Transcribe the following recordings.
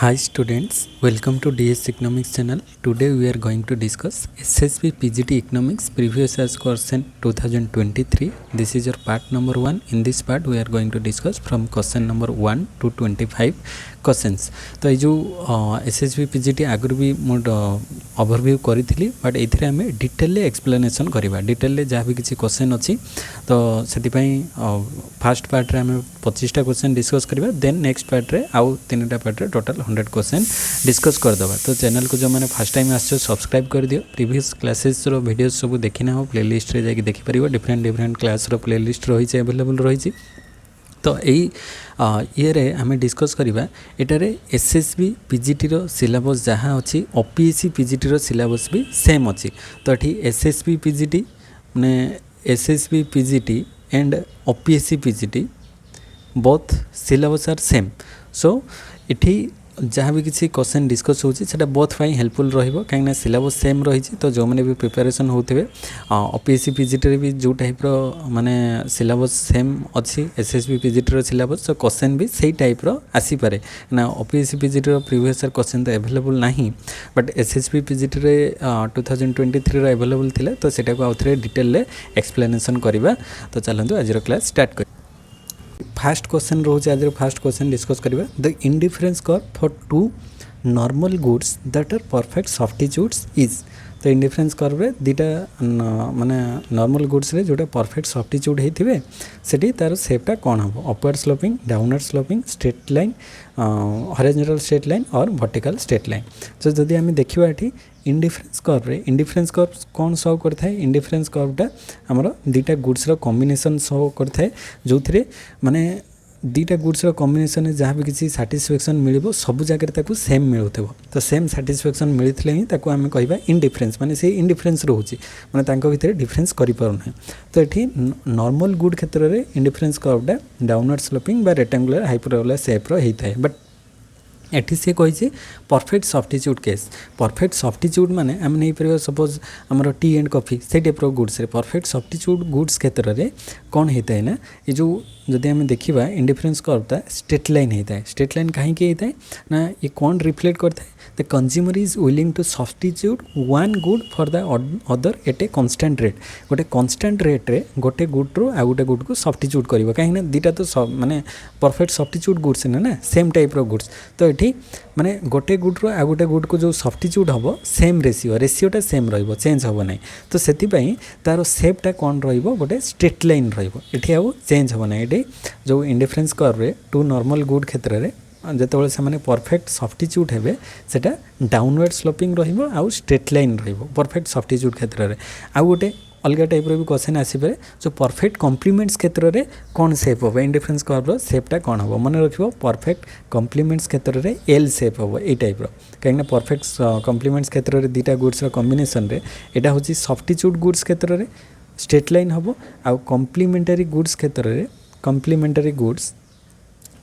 Hi students, welcome to DS Economics channel. Today we are going to discuss SSB PGT Economics previous year's question 2023. This is your part number 1. In this part we are going to discuss from question number 1 to 25 questions. तो ये जो SSB PGT आगुरी भी mode overview करी थी but एथिरे आमे detail explanation करबा detail जहाँ भी किसी क्वेश्चन अच्छी तो सेतिपई फर्स्ट पार्ट रे आमे 25टा क्वेश्चन डिस्कस करबा देन नेक्स्ट पार्ट रे आउ 3टा पार्ट रे टोटल 100 क्वेश्चन डिस्कस कर दबा। तो चैनल को जो मैंने फर्स्ट टाइम आसो सब्सक्राइब कर दियो। प्रीवियस क्लासेस रो वीडियोस सब देखिना हो प्लेलिस्ट रे जाके देखि परिबो। डिफरेंट क्लास रो प्लेलिस्ट रही है अवेलेबल रही। तो यही ये आम डिस्कस करवा एटारे एसएसबी पीजीटी रो सिलेबस जहाँ अच्छी ओपीएससी पीजीटी रो सिलेबस भी सेम अच्छी। तो ये एसएसबी पीजीटी ने SSB PGT and OPSC PGT both syllabus are same. So इठी जहाँ भी किसी क्वेश्चन डिस्कस होता बोथ फाई हेल्पफुल रहिबो कहीं सिलेबस सेम रही। तो जो मैंने भी प्रिपरेशन होते ओपीएससी पीजीटी भी जो टाइप रो माने सिलेबस सेम अच्छी एसएसबी पीजीटी रो सिलेबस तो क्वेश्चन भी सही टाइप रो आसी पारे ना। ओपीएससी पीजीटी रो प्रीवियस ईयर क्वेश्चन तो अवेलेबल नहीं बट एसएसबी पीजीटी रे 2023 रो अवेलेबल थिला। तो सेटा को आउथरे डिटेल रे एक्सप्लेनेशन करबा। तो चलंतु आज रो क्लास स्टार्ट कर। फर्स्ट क्वेश्चन रोचे आज फर्स्ट क्वेश्चन डिस्कस करबा the indifference curve for two normal goods that are perfect substitutes is. तो इंडिफरेंस कर्व रे दीटा माने नॉर्मल गुड्स रे जोटा परफेक्ट सब्स्टिट्यूट होइथिबे सेठी तार शेपटा कोन हबो upward sloping downward sloping straight line horizontal straight line और वर्टिकल स्ट्रेट लाइन। तो जदि आम देखिबा एठी इंडिफरेंस कर्व रे इंडिफरेंस कर्व कौन शो करता है इंडिफरेंस कर्वटा आमर दीटा गुड्स रो कॉम्बिनेशन शो करता है जो थिरे माने दीटा गुड्स रो कॉम्बिनेशन जहाँ भी किसी सैटिस्फैक्शन मिलिबो सब जगह ताकू सेम मिलुथबो। तो सेम सैटिस्फैक्शन मिलथिले ही ताकू आमे कहबा इंडिफरेंस माने से इंडिफरेंस रहउची माने तांको भितर डिफरेंस करि पारु नै। तो एठी नॉर्मल गुड क्षेत्र रे इंडिफरेंस कर्वटा डाउनवर्ड स्लोपिंग बा रेक्टेंगुलर हाइपरबोला शेप रो हेइथाय बट एठी से कही perfect substitute case. Perfect substitute माने आम नहीं पार सपोज आमर टी एंड कॉफी से टाइप गुड्स रे परफेक्ट सब्स्टिट्यूट गुड्स क्षेत्र में कौन होता है ना ये जो जदि आम देखा इंडिफरेंस कर्वटा स्ट्रेट लाइन होता है। स्ट्रेट लाइन कहीं होता है ना ये कौन रिफ्लेक्ट करता है the consumer is willing to substitute one good for the other at a constant rate. गोटे कन्स्टांट रेट रे गोटे गुड रू आ गोटे गुड को सब्स्टिट्यूट कर कहीं दीटा तो माने परफेक्ट सब्स्टिट्यूट गुड्स ना सेम टाइप रो गुड्स। तो ये माने गोटे गुड रू आ गोटे गुड को जो सब्स्टिट्यूट हम सेम रेसीोटा सेम रहिबो चेंज हम ना। तो से तार शेपटा कौन रहिबो गोटे स्ट्रेट लाइन रहिबो एठी आउ चेंज हम ना। ये जो इंडिफरेंस कर्व रे टू नॉर्मल गुड क्षेत्र में जिते से परफेक्ट सब्स्टिट्यूट हेबे सेटा डाउनवर्ड स्लोपिंग रहिबो आउ स्ट्रेट लाइन रहिबो परफेक्ट सब्स्टिट्यूट क्षेत्र में। आउ गोटे अलग टाइप रो भी क्वेश्चन आसीपे जो परफेक्ट कॉम्प्लीमेंट्स क्षेत्र में कौन शेप हम इंडिफरेंस कर्व शेपटा कौन हम मन रखिबो परफेक्ट कॉम्प्लीमेंट्स क्षेत्र में एल शेप हम ये टाइप कहीं परफेक्ट कॉम्प्लीमेंट्स क्षेत्र में दीटा गुड्स कॉम्बिनेशन रे एटा होची सब्स्टिट्यूट गुड्स क्षेत्र में स्ट्रेट लाइन हम आउ कॉम्प्लीमेंटरी गुड्स क्षेत्र में कॉम्प्लीमेंटरी गुड्स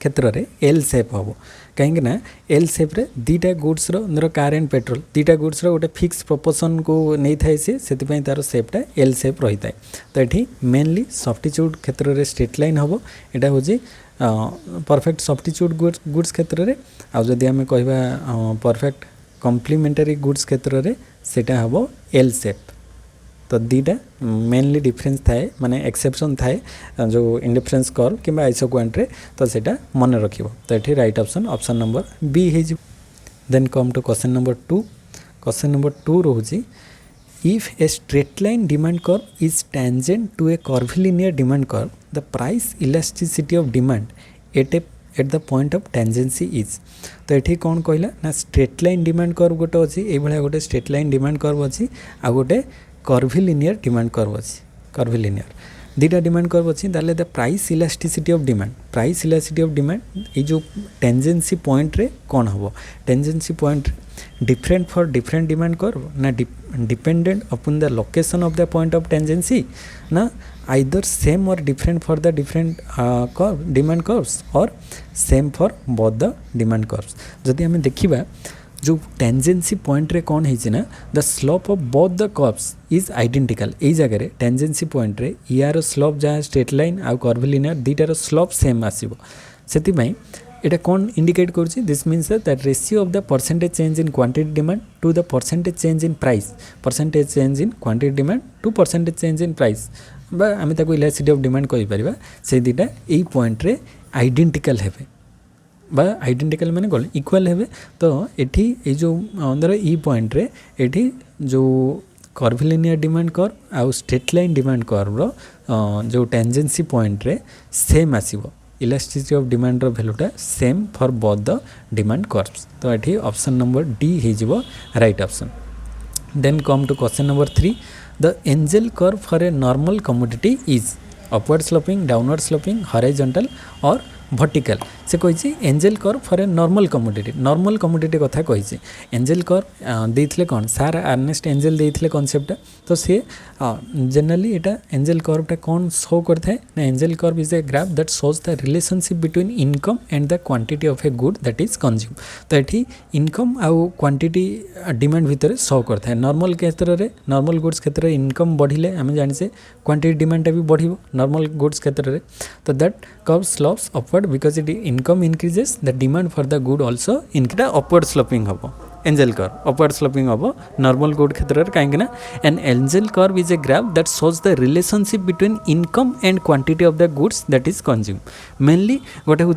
क्षेत्र में एल शेप हम कहीं ना एल शेप रे दीटा गुड्स रो कार एंड पेट्रोल दीटा गुड्स रो गोटे फिक्स प्रोपोर्शन को नहीं थाए से तार शेपटा एल शेप रही है। तो ये मेनली सब्स्टिट्यूट क्षेत्र में स्ट्रेट लाइन हम यहाँ हूँ परफेक्ट सब्स्टिट्यूट गुड्स क्षेत्र में। आउ जदि आम कहबा परफेक्ट कॉम्प्लीमेंटरी गुड्स क्षेत्र में सेटा हम एल शेप। तो दीटा मेनली डिफरेंस थाए माने एक्सेप्शन थाए जो इंडिफरेंस कर्व कि आइसोक्वांट रे। तो सेटा मन रखिबो। तो ये राइट ऑप्शन नंबर बी है। Then come to question number 2। Question number 2 रोची if a straight line demand curve is tangent to a curvilinear demand curve the price elasticity of demand at the point of tangency is. तो ये कौन कहला ना straight line demand curve गोटे अच्छी ये गोटे स्ट्रेट लाइन डिमांड कर्व अच्छी आ गोटे कर्विलिनियर डिमांड कर्व अच्छी कर्विलिनियर दीटा डिमांड कर्व अच्छी ताले the price elasticity of demand ये जो टेंजेंसी पॉइंट रे कौन हम tangency point different for different demand curve ना dependent upon the location of the point of tangency ना either same or different for the different demand curves or same for both the demand curves. जदि आम देखिबा जो tangency point रे कौन है ना the slope of both the curves is identical. यही जगह टेंजेंसी पॉइंट रे यार स्लोप जहाँ स्ट्रेट लाइन आउ कर्विलिनियर दीटार स्लोप सेम आसीबो। सेति এটা কোন ইন্ডিকেট করছি this means that ratio of the percentage change in quantity demand to the percentage change in price percentage change in quantity demand two percentage change in price বা আমি তাকে elasticity of demand কইপারিবা সেই দুইটা এই পয়েন্টরে identical হেবে বা identical মানে call equal হেবে। তো এটি এই যে ধর ই পয়েন্টরে এটি যে कर्विलिनियर डिमांड कर्व आउ स्ट्रेट लाइन डिमांड कर्व जो टेंजेंसी पॉइंट रे सेम आसीबो इलास्टिसिटी ऑफ डिमांड रो वैल्यूटा same for both the demand curves. तो एठी ऑप्शन नंबर डी हे जिवो right option. Then come to question number 3 the Engel curve for a normal commodity is upward sloping downward sloping horizontal or vertical से कही Engel curve for a normal commodity कथा कही Engel curve देइथिले कौन सार Ernest angel देइथिले concept. तो see generally एटा angel कर्वटा कौन show करता है ना Engel curve is a graph that shows the relationship between income and the quantity of a good that is consume. तो ये इनकम आउ क्वांटिटी डिमांड भितर शो करता है नॉर्मल क्षेत्र में नॉर्मल गुड्स क्षेत्र में इनकम बढ़िले आम जाने क्वांटिटी डिमांडटा भी बढ़िबो नॉर्मल गुड्स क्षेत्र में। तो that curve slopes upward because it income increases the demand for the good also increase upward sloping हम एंजल कर्व अपवर्ड स्लोपिंग हम नॉर्मल गुड क्षेत्र में कहीं and Engel curve is a graph that shows the relationship between income and quantity of the goods that is consume. Mainly गोटे हूँ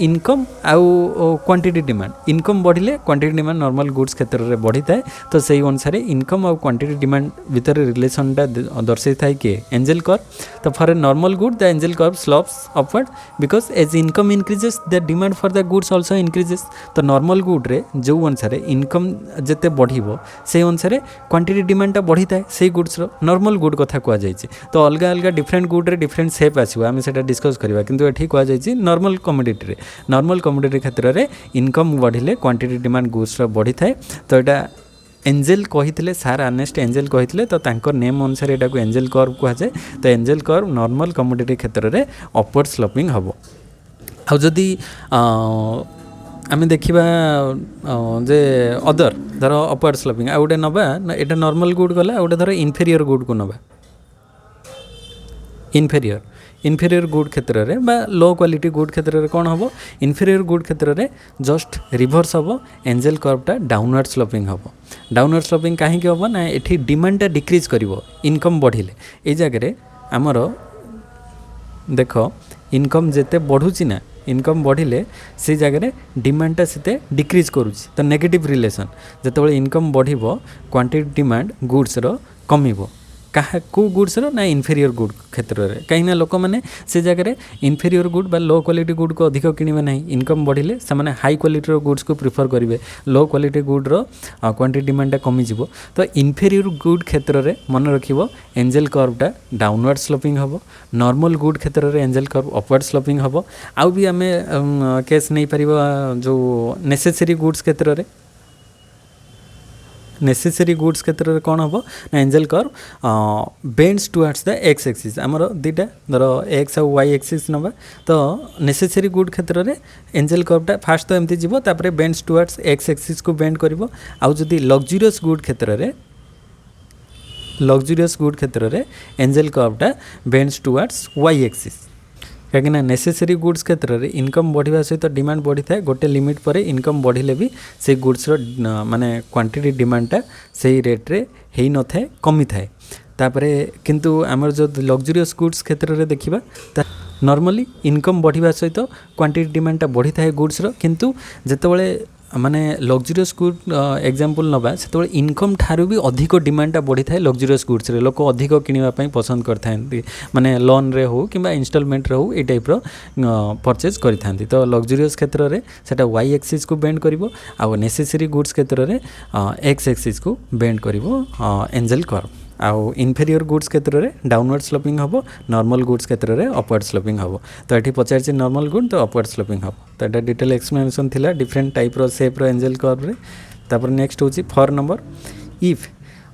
income आउ quantity demand income बढ़िले quantity demand normal goods क्षेत्र में बढ़ी थाए। तो से अनुसार इनकम आउ क्वांटिटी डिमांड भितर रिलेशनटा दर्शाई थाए किए एंजल कर्व। तो for a normal good the Engel curve slopes upward because as income increases the demand for the goods also increases. तो नॉर्मल गुड रे जो अनुसार इनकम जिते बढ़िबो से अनुसार क्वांटिटी डिमांडटा बढ़ी थाए से गुड्स रो नॉर्मल गुड कथा कह जायछि। तो अलग अलग डिफरेंट गुड रे डिफरेंट शेप आसीबो आमे सेटा डिस्कस करबा किंतु एठी कह जायछि नॉर्मल कमोडिटी क्षेत्र में इनकम बढ़िले क्वांटिटी डिमांड गुड्स रो बढ़ी थाए। तो एटा एंजल कही सार अर्नेस्ट एंजल कही तो तांकर नेम अनुसार एटा को एंजल कर्व कह जाए। तो एंजल कर्व नॉर्मल कमोडिटी क्षेत्र में अपवर्ड स्लोपिंग हम। आ जदि आम देखा जे अदर धर अपवर्ड स्लोपिंग आ गोटे नवा एटा नॉर्मल गुड गला गोटे धर इनफेरियर गुड को नवा इनफेरियर गुड क्षेत्र में बा लो क्वालिटी गुड क्षेत्र में कौन हम इनफेरियर गुड क्षेत्र में जस्ट रिभर्स हम एंजल कर्वटा डाउनवर्ड स्लोपिंग हम। डाउनवर्ड स्लोपिंग कहीं हम ना ये डिमांडटा डिक्रिज कर इनकम बढ़िले ये जगह आमर देख इनकम जिते बढ़ुची ना इनकम बढ़िले से जगह डिमांडटा से डिक्रिज करुच्ची। तो नेगेटिव रिलेशन जिते इनकम बढ़िबो क्वांटिटी डिमांड गुड्स रो कमिबो कहा को गुड्स रो ना इनफेरियर गुड क्षेत्र में कहीं लोक मैंने से जगह इनफेरियर गुड बा लो क्वालिटी गुड को अधिक किणवे ना इनकम बढ़िले से माने हाई क्वालिटी गुड्स को प्रिफर करेंगे लो क्वालिटी गुड रो क्वांटिटी डिमांडटा कमिजिवो। तो इनफेरियर गुड क्षेत्र में मन रखिबो एंजल कर्वटा डाउनवर्ड स्लोपिंग हम नॉर्मल गुड क्षेत्र में एंजल कर्व अपवर्ड स्लोपिंग हम। आउ भी आम केस नहीं पारिबो जो नेसेसरी गुड्स क्षेत्र में नेसेसरी गुड्स क्षेत्र में कौन हम ना Engel curve bends towards the X axis आमर दुईटा धर एक्स आउ वाई एक्सिस नवा। तो नेसेसरी गुड क्षेत्र में एंजल कर्वटा फास्ट तो एमती जीवो तापरे बेंड्स टुवर्ड्स एक्स एक्सिस को बेंड करिवो। आउ जदि लग्जरियस गुड क्षेत्र में एंजल कर्वटा बेंड्स टुवर्ड्स वाई एक्सिस कहीं नेसेसरी गुड्स क्षेत्र में इनकम बढ़िया सहित डिमांड बढ़ी थाए गोटे लिमिट पर इनकम बढ़िले भी से गुड्स माने क्वांटिटी डिमांडटा से रेट रे हेई न थाए कमी थाए। तापरे किंतु आमर जो लग्जरियस गुड्स क्षेत्र में देखा नॉर्मली इनकम बढ़िया सहित क्वांटिटी डिमांडटा बढ़ी थाए गुड्स किंतु जेतेबेले माने लग्जरियस गुड एग्जांपल नबा से इनकम ठारू भी अधिक डिमांडटा बढ़ी थाए लग्जरियस गुड्स रे लोक अधिक किनिबा पसंद करथांती माने लोन रे हो किंबा इंस्टॉलमेंट रे हो ए टाइप रो परचेज करिथांती। तो लग्जरियस क्षेत्र में सेटा वाई एक्सिस को बेंड करिवो आ नेसेसरी गुड्स क्षेत्र में एक्स एक्सिस को बेंड करिवो एंजल कर्व। आउ इनफेरियर गुड्स क्षेत्र में डाउनवर्ड स्लोपिंग हम नॉर्मल गुड्स क्षेत्र में अपवर्ड स्लोपिंग हम। तो ये पचार नॉर्मल गुड तो अपवर्ड स्लोपिंग हम। तो ये डिटेल एक्सप्लेनेशन थिला डिफरेंट टाइप रो शेप रो एंजल कर्व रे। तापर नेक्स्ट होची 4 number if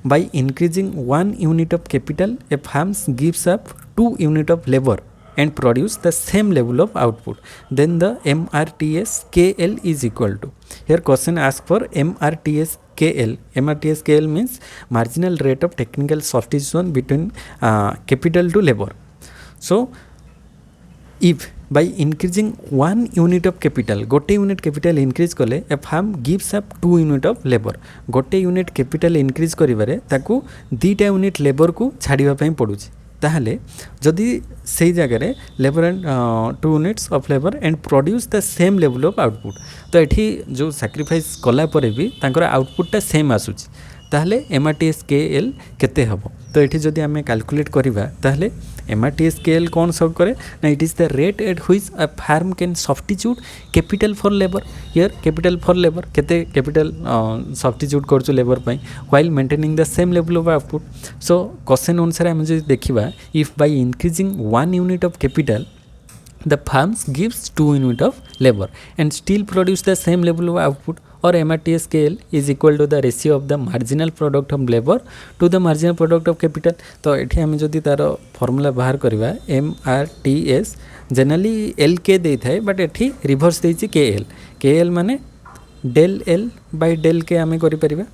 by increasing 1 unit of capital a firm gives up 2 unit of labor and produce the same level of output then the MRTS KL is equal to here question ask for MRTS KL. MRTS KL means marginal rate of technical substitution between capital to labor. So if by increasing 1 unit of capital गोटे unit capital increase कले a firm gives up 2 unit of labour गोटे unit capital increase करिवारे ताकू 2टा unit labour को छाड़िबा पई पडुची ताहले जदि सेई जगह रे labour and 2 units of labour and produce the same level of output तो एठी जो सैक्रिफाइस कला परे भी तांकर आउटपुटटा सेम आसुची ताहले MRTS KL केते हबो तो एठी जदि आमे कैलकुलेट करिवा ताहले MRTS KL कौन सॉल्व करे ना it is the rate at which a firm can substitute capital for labour here capital for labour केते कैपिटल सब्स्टिट्यूट करछु लेबर पई while maintaining the same level of output so question अनुसार हम जे देखिबा if by increasing 1 unit of capital the farms gives 2 unit of labor and still produce the same level of output or MRTS scale is equal to the ratio of the marginal product of labor to the marginal product of capital तो एठी हम जदि तार formula बाहर करबा MRTS generally LK दे थाए but एठी reverse देछि KL माने del L by del K आमे करि परिबा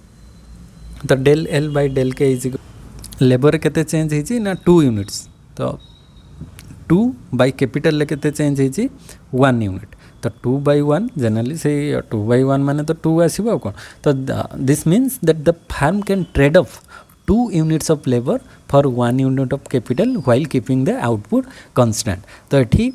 तो del L by del K is labour केते चेंज हिछि ना 2 यूनिट्स तो 2 by capital ले केते चेंज हिछि 1 यूनिट तो 2 by 1 जनरली से 2 by 1 माने तो 2 आसीबो कोन तो this means that the firm can trade off 2 units of labour for 1 unit of capital while keeping the output constant तो एठी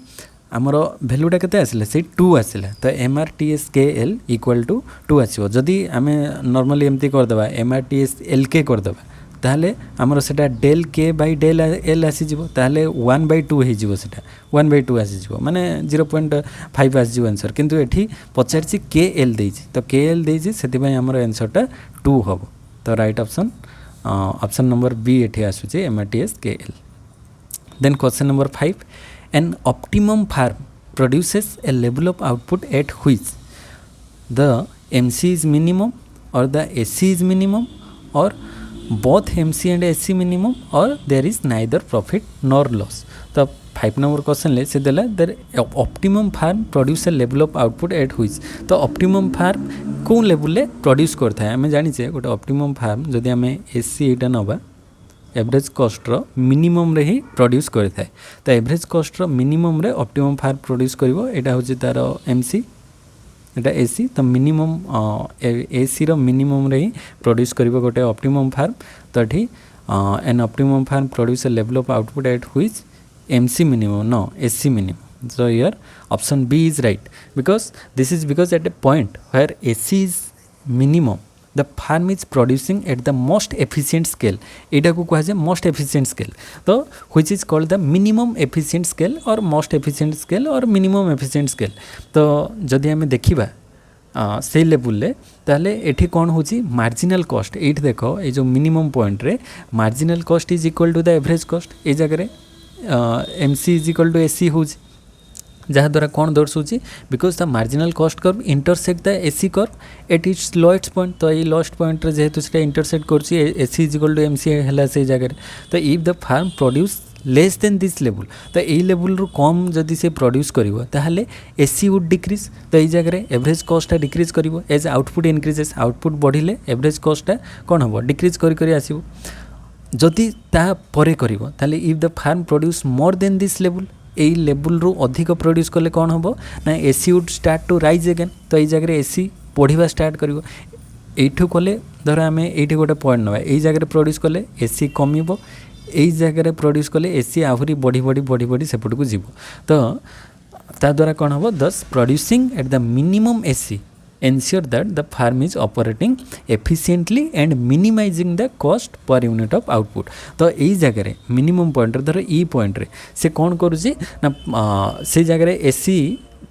हमर वैल्यूटा केते आसिले से 2 आसिले तो MRTS KL इक्वल टू 2 आसीबो जदी हमें नॉर्मली एम्ति कर देबा MRTS LK कर देबा ताहले हमर सेटा del K by del L आसी जिवो ताहले 1 by 2 हे जिवो सेटा 1 by 2 आसी जिवो माने 0.5 आसी जिवो आंसर किंतु एठी पचारछि KL देछि तो KL देछि सेति भाई हमर आंसरटा 2 हबो तो right option option number B एठी आसुछि MRTS KL then question number 5 an optimum firm produces a level of output at which the MC is minimum or the AC is minimum or both MC and AC minimum or there is neither profit nor loss तो 5 number question ले से देला देर optimum firm produce a level of output at which तो optimum firm कोन level ले produce करथा है हमें जानि छे गोटे ऑप्टिमम फार्म जदि हमें AC एटा नबा एवरेज कॉस्ट रो मिनिमम रे ही प्रोड्यूस करथा है तो एवरेज कॉस्ट रो मिनिमम रे ऑप्टिमम फार्म प्रोड्यूस करबो एटा होची तार MC एटा AC तो मिनिमम AC रो मिनिमम रे ही प्रोड्यूस करिवो गोटे ऑप्टिमम फार्म तो एठी an optimum firm produce a level of output at which MC minimum no AC minimum so here option B is right because this is because at a point where AC is minimum the farm is producing at the most efficient scale एटा को कहा जाय most efficient scale तो which is called the minimum efficient scale or most efficient scale or minimum efficient scale तो जदि हमें देखिबा से level ले ताले एठी कोन होची मार्जिनल कॉस्ट एठी देखो ए जो मिनिमम पॉइंट रे marginal cost is equal to the average cost ए जगह रे MC is equal to AC होची जहाँ द्वारा कौन दर्शाऊँ because the marginal cost curve intersect the AC curve at its lowest point तो ये लोएस्ट पॉइंट रे जेहेतु से इंटरसेक्ट करछि AC is equal to MC हैला से जगह तो if the firm produce less than this level तो यही लेवल रु कम जदि से प्रोड्यूस करिवो ताहले AC वुड डिक्रीज तो यही जगह एवरेज कॉस्ट डिक्रीज करिवो एज आउटपुट इंक्रीजेस आउटपुट बढ़िले एवरेज कॉस्ट कौन हम डिक्रीज करी आसीबो जदि ता परे करिवो ताहले if the firm produce more than this level यही लेवल रु अधिक प्रोड्यूस कले कौन हम ना AC would start to rise again तो यही जगह AC बढ़िया स्टार्ट करिवो एठू कले धर आम ये गोटे पॉइंट नवा यही जगह प्रोड्यूस कले AC कमिबो यही जगह प्रोड्यूस कले AC आहरी बढ़ी बढ़ी बढ़ी बढ़ी सेपट को जीव तो ता द्वारा कौन हम दस producing at the minimum AC ensure that the farm is operating efficiently and minimizing the cost per unit of output तो यही जगह मिनिमम पॉइंट धर ई पॉइंट रे से कौन करुँचे ना से जगह AC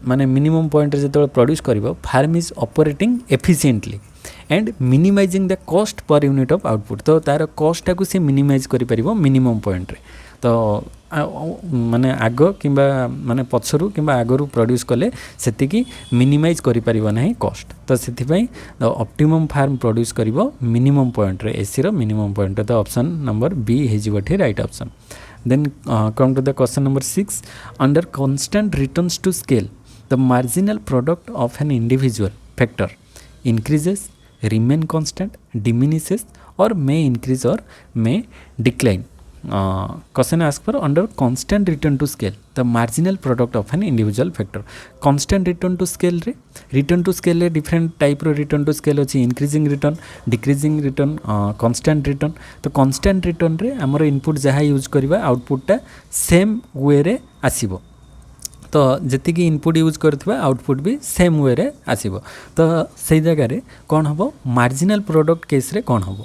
माने मिनिमम पॉइंट रे जो प्रोड्यूस करिवो firm is operating efficiently and minimizing the cost per unit of output तो तार कॉस्ट को से मिनिमाइज करि परिवो मिनिमम पॉइंट रे तो माने आग किंबा माने पछरु किंबा आगरु प्रोड्यूस कले सेतिकी मिनिमाइज करि परिबो नाही कॉस्ट तो सेति पई द ऑप्टिमम फार्म प्रोड्यूस करिवो मिनिमम पॉइंट रे AC रो मिनिमम पॉइंट तो ऑप्शन नंबर बी हे जिवठी right option then come to the question number 6 under constant returns to scale the marginal product of an individual factor increases, remain constant, diminishes or may increase or may decline question ask for under constant return to scale the marginal product of an individual factor constant return to scale रे different type रो return to scale अछि increasing return decreasing return constant return तो constant return रे हमर input जहाँ use करबा आउटपुटटा same way रे आसीबो तो जी इनपुट यूज करथिबा आउटपुट भी सेम वे रे आसीबो तो से जगह कौन हम मार्जिनल प्रोडक्ट केस रे कौन हम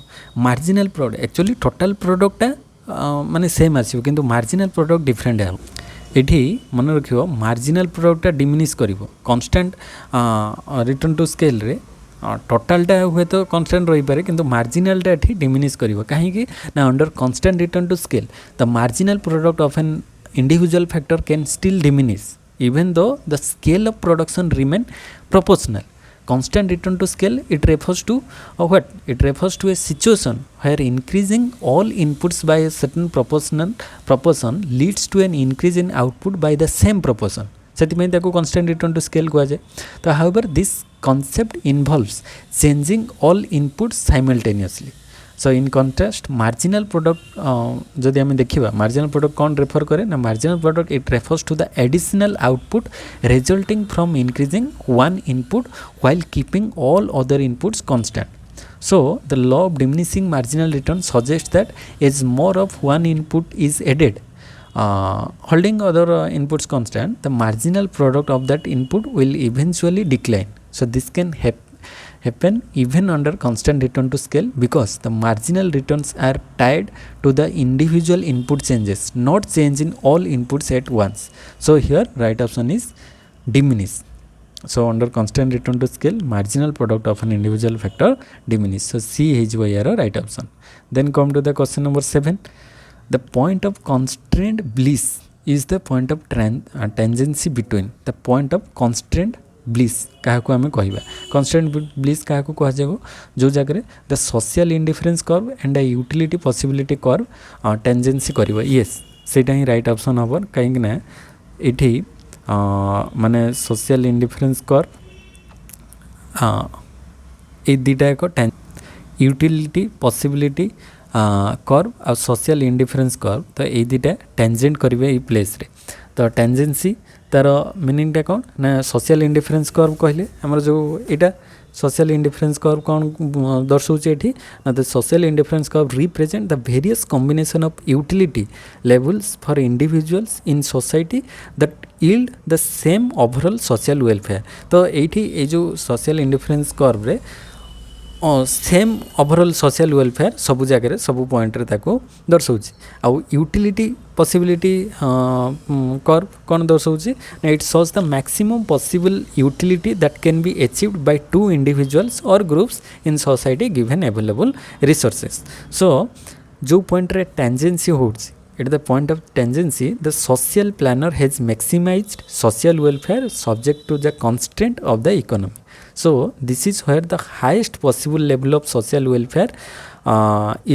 मार्जिनल प्रोडक्ट एक्चुअली टोटल प्रोडक्टा माने सेम आसीबो किंतु मार्जिनल प्रोडक्ट डिफरेंट है एठी मन रखियो मार्जिनल प्रोडक्टटा डिमिनिश करिवो कांस्टेंट रिटर्न टू स्केल रे टोटालटा हुए तो कांस्टेंट रही पारे किंतु मार्जिनलटा एठी डिमिनिश करिवो काहे कि ना under constant return to scale the marginal product of an individual factor can still diminish even though the scale of production remain proportional. Constant return to scale it refers to what? It refers to a situation where increasing all inputs by a certain proportion leads to an increase in output by the same proportion. ସେଥିପାଇଁ ତାକୁ constant return to scale କୁହାଯାଏ ତ however this concept involves changing all inputs simultaneously. So in contrast marginal product जदि आम देखा marginal product कौन refer करे ना marginal product it refers to the additional output resulting from increasing one input while keeping all other inputs constant. So the law of diminishing marginal return suggests that as more of one input is added holding other inputs constant the marginal product of that input will eventually decline. So this can happen even under constant return to scale because the marginal returns are tied to the individual input changes not change in all inputs at once. So here right option is diminish. So under constant return to scale marginal product of an individual factor diminish. So C is your right option. Then come to the question number 7. The point of constraint bliss is the point of tangency between the point of constraint bliss क्या आम कह constant bliss क्या कह जो जगह the social indifference curve and utility possibility curve tangency कर yes सेटा ही right option हम कहीं ये माने सोशल इंडिफरेंस कर्व ये दुटा एक यूटिलिटी पॉसिबिलिटी कर्व आ सोशल इंडिफरेंस कर्व तो ये दुटा टेंजेंट करेंगे ये प्लेस रे तो टेंजेंसी तार मीनिंगटा कौन ना सोशल इंडिफरेंस कर्व कहले हमर जो एटा सोशल इंडिफरेंस कर्व कौन दर्शाऊे ये ना the social indifference curve represent the various combination of utility levels for individuals in society that yield the same overall social welfare तो ये जो सोशल इंडिफरेंस कर्व रे सेम ओवरऑल सोशल वेलफेयर सबू जगह सबू पॉइंट रे ताको दर्शाऊँ आउ यूटिलिटी पॉसिबिलिटी कर्व कौन दर्शाऊँ it shows the maximum possible utility that can be achieved by two individuals और groups in society given available resources. So जो पॉइंट रे टेंजेंसी होउछि at the point of tangency the social planner has maximized social welfare subject to the constraint of the economy. So this is where the highest possible level of social welfare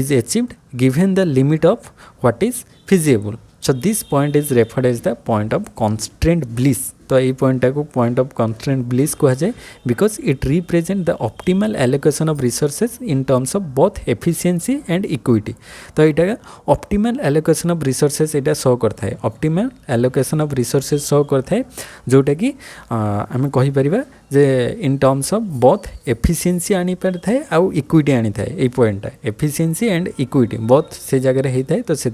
is achieved given the limit of what is feasible. So this point is referred as the point of constraint bliss. तो ये point को point of constraint bliss कह जाए because it represent the optimal allocation of resources in terms of both efficiency and equity. तो यहाँ optimal allocation of resources यहाँ show करता है optimal allocation of resources show करता है जोटा कि आम कहीपर जे in terms of both efficiency आनी पारि थाए आउ इक्विटी आनी थाए ये पॉइंटा एफिशिएंसी एंड इक्विटी बोथ से जगह होता है तो से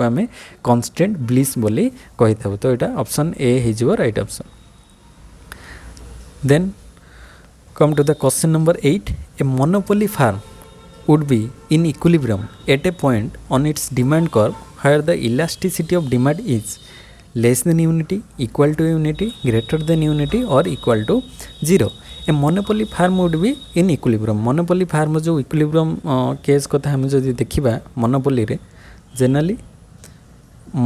आम कन्स्ट्रेंट ब्लिस बोली कही था. तो यहाँ ऑप्शन ए हो right option. Then come to the question number 8. A monopoly farm would be in equilibrium at a point on its demand curve where the elasticity of demand is less than unity, equal to unity, greater than unity or equal to 0. A monopoly farm would be in equilibrium. Monopoly farm जो equilibrium case कथा हम जो देखिबा monopoly रे generally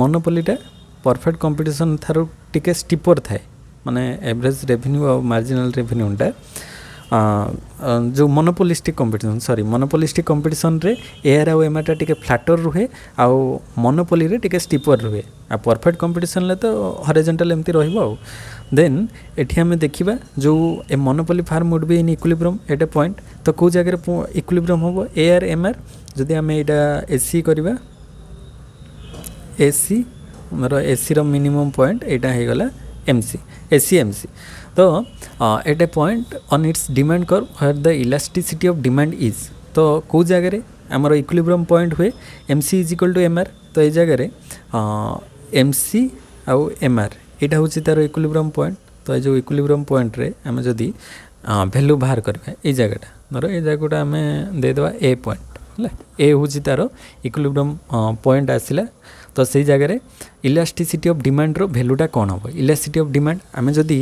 monopoly टा perfect competition थारो टिके steeper थाए माने एवरेज रेवेन्यू और मार्जिनल रेवेन्यूटा जो मोनोपोलिस्टिक कंपटीशन रे एआर आउ एमआरटा टिके फ्लैटर रुहे आउ मोनोपोली रे टिके स्टीपर रुहे आ परफेक्ट कंपटीशन ले तो हॉरिजॉन्टल एमती रहइबो आउ. देन एठी हमें देखिबा जो a monopoly firm would be in equilibrium at a point तो को जगह इक्विलिब्रियम होबो एआर एमआर जदि हमें एटा एससी करबा एसी मोर एसी रो मिनिमम पॉइंट एटा हो गला एमसी एसी एमसी तो at a point on its demand curve where the elasticity of demand is तो कौ जगह आमर इक्विलिब्रियम पॉइंट हुए MC is equal to MR तो ये जगह एमसी आउ एमआर यहाँ हूँ तार इक्विलिब्रियम पॉइंट तो ये इक्विलिब्रियम पॉइंट रे आम जदि वैल्यू बाहर करवा ये जगहटा धर ये जगहटा आम देदेवा ए पॉइंट है ए हूँ तार इक्विलिब्रियम पॉइंट आसला तो से जगह इलास्टिसिटी ऑफ डिमांड रो वैल्यूटा कौन हम इलास्टिसिटी ऑफ डिमांड आम जदि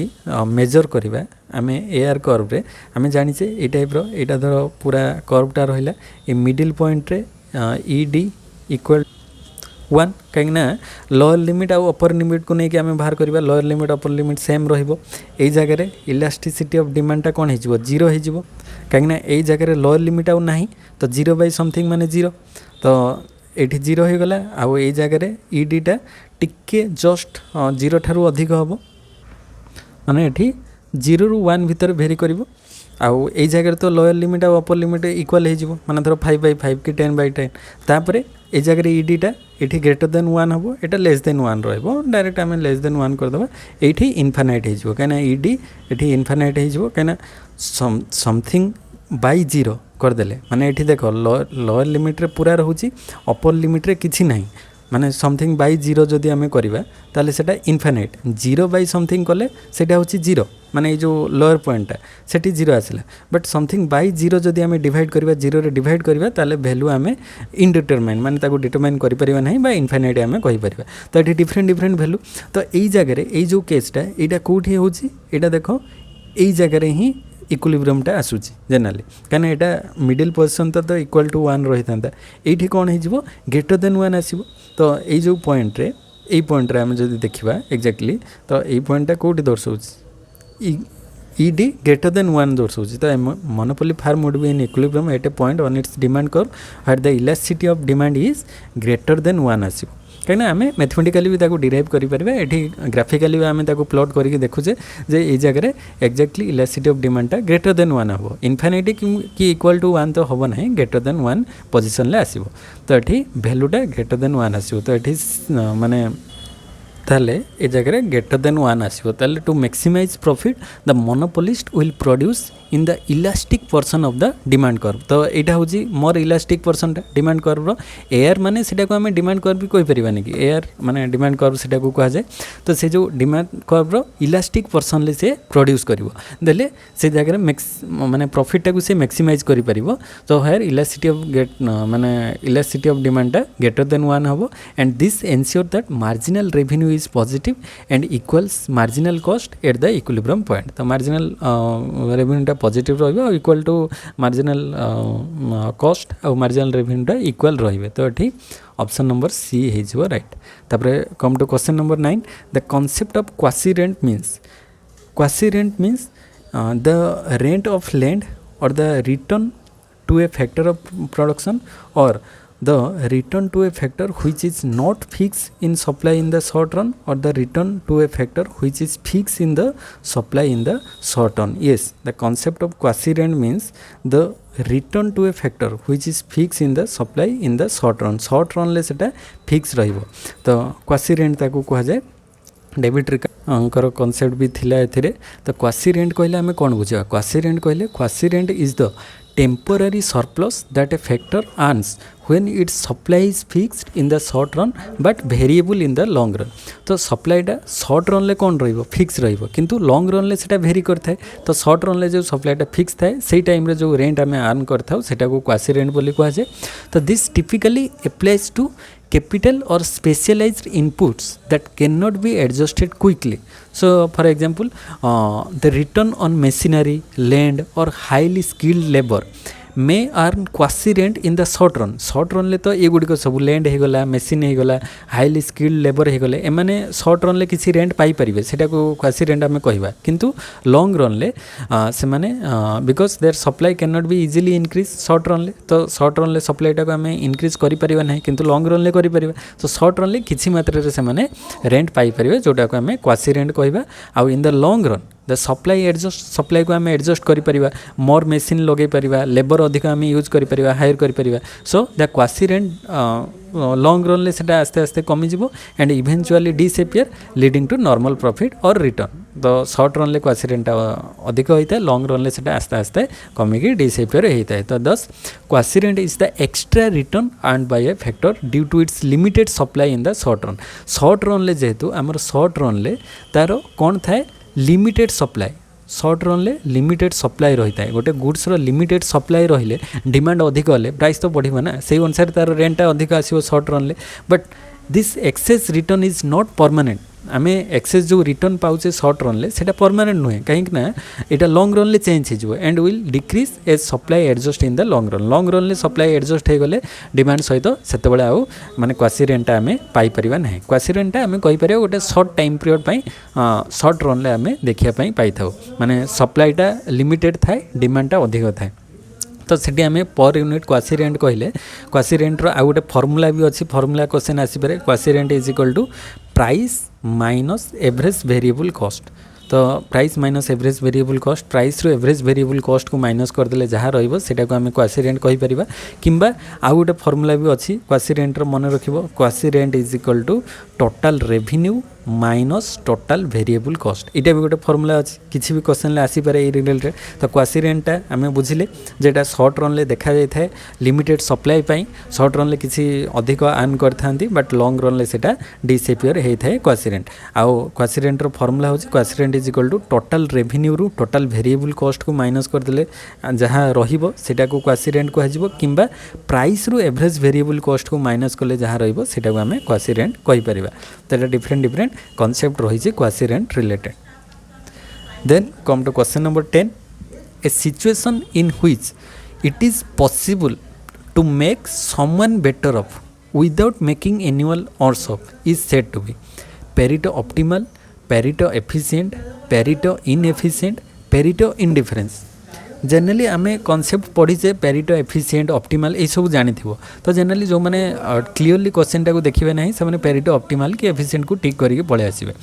मेजर करवा आम एआर कर्व रे आम जाचे ये टाइप रो यहाँ धर पूरा कर्वटा रहा ये मिडिल पॉइंट रे ई डी इक्वल 1 कहीं लोअर लिमिट आउ अपर लिमिट को लेकिन आम बाहर करवा lower limit upper limit same रही जगह इलास्टिसिटी ऑफ डिमांडटा कौन हो जीरो हो कहीं यही जगह लोअर लिमिट आउ ना तो 0 बाय समथिंग माने 0 तो ये 0 हो गला आउ ये जगह ई डीटा टिके जस्ट 0 ठारू अधिक हम माने ये 0 ରୁ 1 भितर भेरी कर आउ ये जगह तो लोअर लिमिट आउ अपर लिमिट इक्वल हो माने धर 5 बाय 5 कि 10 बाय 10 तापर ये जगह ई डीटा ये ग्रेटर देन 1 हम यहाँ लेस देन 1 डायरेक्ट आम लेस देन 1 करदे ये इनफाइनाइट हो कहीं ई डी ये इनफाइनाइट हो कहीं समथिंग बाय 0 करदे माने ये देख लोअर लिमिट रे पूरा रोचे अपर लिमिट रे किसी ना माने समथिंग बाय 0 जदि आम करवा ताले सेटा इनफाइनाइट 0 बाय समथिंग कले सेटा होची 0 माने जो लोअर पॉइंटा सेठी 0 आसला बट समथिंग बाय 0 जदि आम डिवाइड करवा 0 रे डिवाइड करवा ताले वैल्यू आम इनडिटरमाइन माने ताको डिटरमाइन करि परिबा नहीं बा इनफाइनाइट आम कहि परिबा तो ये डिफरेंट वैल्यू तो यही जगह ये जो केसटा यहाँ कौटी होची यहाँ देख यही जगह ही इक्विलिब्रियमटा आसूची जनरली कहीं यहाँ मिडिल पोजिशन तो इक्वल टू 1 रही था ये कौन हो ग्रेटर देन 1 आसो तो ये जो पॉइंट रे यही पॉइंट रे आम जब देखा एक्जाक्टली तो यही पॉइंटा कौटी दर्शाऊँ ई डी ग्रेटर देन 1 दर्शाऊँ तो monopoly firm would be in equilibrium at a point on its demand curve where the elasticity of demand is greater than 1 आसो कहीं आम मैथमेटिकली भी डिराइव करें ग्राफिकली भी आम प्लॉट करके देखुचे जे ये जगह एक्जाक्टली इलास्टिसिटी ऑफ डिमांडटा ग्रेटर देन 1 हम इनफाइनाइट कि इक्वल टू 1 तो हम ना ग्रेटर देन 1 पोजिशन आसो तो ये भैल्यूटा ग्रेटर देन 1 आसो तो ये माने ताले ये जगह ग्रेटर देन 1 आसो ताले to maximize profit the monopolist will produce in the elastic portion of the demand curve तो यहाँ हूँ मोर इलास्टिक पोर्शनटा डिमांड कर्व एआर माने सेटा को आम डिमांड कर्व भी कहि परिबानी कि एआर माने डिमांड कर्व सेटा को कहा जाए तो से जो डिमांड कर्व इलास्टिक पोर्शन ले से प्रोड्यूस करिवो देले से जगह माने प्रॉफिटटा को से मैक्सिमाइज करि परिबो तो हायर इलास्टिसिटी ऑफ माने इलास्टिसिटी ऑफ डिमांडटा ग्रेटर देन 1 हबो and this ensure that marginal revenue is positive and equals marginal cost at the equilibrium point तो मार्जिनल रेवेन्यूटा पॉजिटिव रहिबो इक्वल टू मार्जिनल कॉस्ट और मार्जिनल रेवेन्यूटा इक्वल रहिबे तो ये ऑप्शन नंबर सी हो राइट तापर come to question number 9 the concept of quasi rent means the rent of land और the return to a factor of production और the return to a factor which is not fixed in supply in the short run or the return to a factor which is fixed in the supply in the short run. Yes, the concept of quasi rent means the return to a factor which is fixed in the supply in the short run. Short run ले सेटा fix रहिबो तो quasi rent ताको कहा जाए debit recur concept भी थिला एथिरे तो क्वासी रेंट कहले आमे कोन बुझिबा क्वासी रेंट कहले quasi rent is the temporary surplus that a factor earns when its supply is fixed in the short run but variable in the long run तो सप्लाईटा short run ले कौन रहिबो fix रहिबो किंतु लॉन्ग रन ले सेटा very करथाय तो short run ले जो सप्लाईटा फिक्स थाए सेही टाइम रे जो रेंट आमे अर्न करथाउ सेटा को क्वासी रेंट बोली कहा जाय तो this typically applies to capital or specialized inputs that cannot be adjusted quickly. So for example the return on machinery, land or highly skilled labor may earn quasi rent in the short run. Short run ले तो ये गुड़ी को सब land हो गला machine हो गला highly skilled labour हो गले एमाने शॉर्ट रन ले किसी रेंट पाई परिबे सेटा को क्वासी रेंट आमे कहबा किंतु लॉन्ग रन ले से माने because their supply can not be easily increase short run ले तो शॉर्ट रन ले सप्लाईटा को आमे इंक्रीज करि परिबा नहीं किंतु लॉन्ग रन ले करि परिबा तो शॉर्ट रन ले किछि मात्रा रे से माने रेंट पाई परिबे जोटा को आमे क्वासी रेंट कहबा आ in the long run the supply adjust supply को आम एडजस्ट करें मोर मेसीन लगे पार लेबर अधिक आम यूज करें हायर करें so the quasi rent long run ले सेटा आस्ते आस्ते कमिजिवो and eventually disappear leading to normal profit और रिटर्न तो शॉर्ट रन ले क्वासी रेंट अधिक होता है लॉन्ग रन ले सेटा आस्ते आस्ते कमिकी डिसएपियर होता है तो thus quasi rent is the extra return earn by a factor due to its limited supply in the short run ले जेहेतु आमर शॉर्ट रन ले तार कौन थाए लिमिटेड सप्लाई शॉर्ट रन ले लिमिटेड सप्लाई रही है गोटे गुड्स लिमिटेड सप्लाई रहिले डिमांड अधिक हेल्ले प्राइस तो बढ़िया ना से अनुसार तार रेंटा अधिक आसो शॉर्ट रन ले but this excess return is not permanent आम एक्सेस जो रिटर्न पाचे शॉर्ट रन ले सेटा परमानेंट नुहे कहीं यहाँ लॉन्ग रन ले चेंज हो and will decrease as supply adjust in the long run ले सप्लाई एडजस्ट हो गले डिमांड सहित से आउ माने क्वासी रेंटा आम पाइपर ना क्वासी रेंटा आम कहीपर गोटे short time period short run ले आम देखापी पाई था माने सप्लाईटा लिमिटेड थाए डिमांडटा अधिक थाए तो सेठी आम पर यूनिट क्वासी रेंट कहले क्वासी रेंटर आउ गोटे फर्मूला भी अच्छी फर्मूला क्वेश्चन आसीपे quasi rent is equal to price minus average variable cost तो price minus average variable cost price रो एवरेज वेरिएबल कॉस्ट को माइनस करदे जहाँ रहा को आम क्वासी रेंट कहीपर किंबा आउ गोटे फर्मूला भी अच्छी क्वासी रेंटर मन रखिबो quasi rent is equal to total revenue minus total variable cost इटा भी गोटे फर्मूला अच्छी किसी भी क्वेश्चन आसीपे ये रिलेटेड तो क्वासी रेंटा आम बुझिले जेटा शॉर्ट रन ले देखा जाए लिमिटेड सप्लाई पाई शॉर्ट रन ले किसी अधिक अर्न करथांती बट लॉन्ग रन ले सेटा डिसएपियर होता है क्वासी रेंट आउ क्वासी रेंटर फर्मूला होची quasi rent is equal to total revenue रु टोटल वेरिएबल कॉस्ट को माइनस करदे जहाँ रहिबो सेटा को क्वासी रेंट कहजिबो किंबा प्राइस रु एवरेज वेरिएबल कॉस्ट को माइनस कले जहाँ रहिबो सेटा को आम क्वासी रेंट कहि परिबा तो डिफरेंट concept रही quasi rent related then come to question number 10 a situation in which it is possible to make someone better off without making anyone worse off is said to be Pareto optimal Pareto efficient Pareto inefficient Pareto indifference generally आम concept पढ़ीचे Pareto efficient optimal ये सब जानी थी तो generally जो मैंने clearly question टाक देखिए ना से पेरिटो ऑप्टिमल कि एफिशिएंट को टिक करके पलि आसबे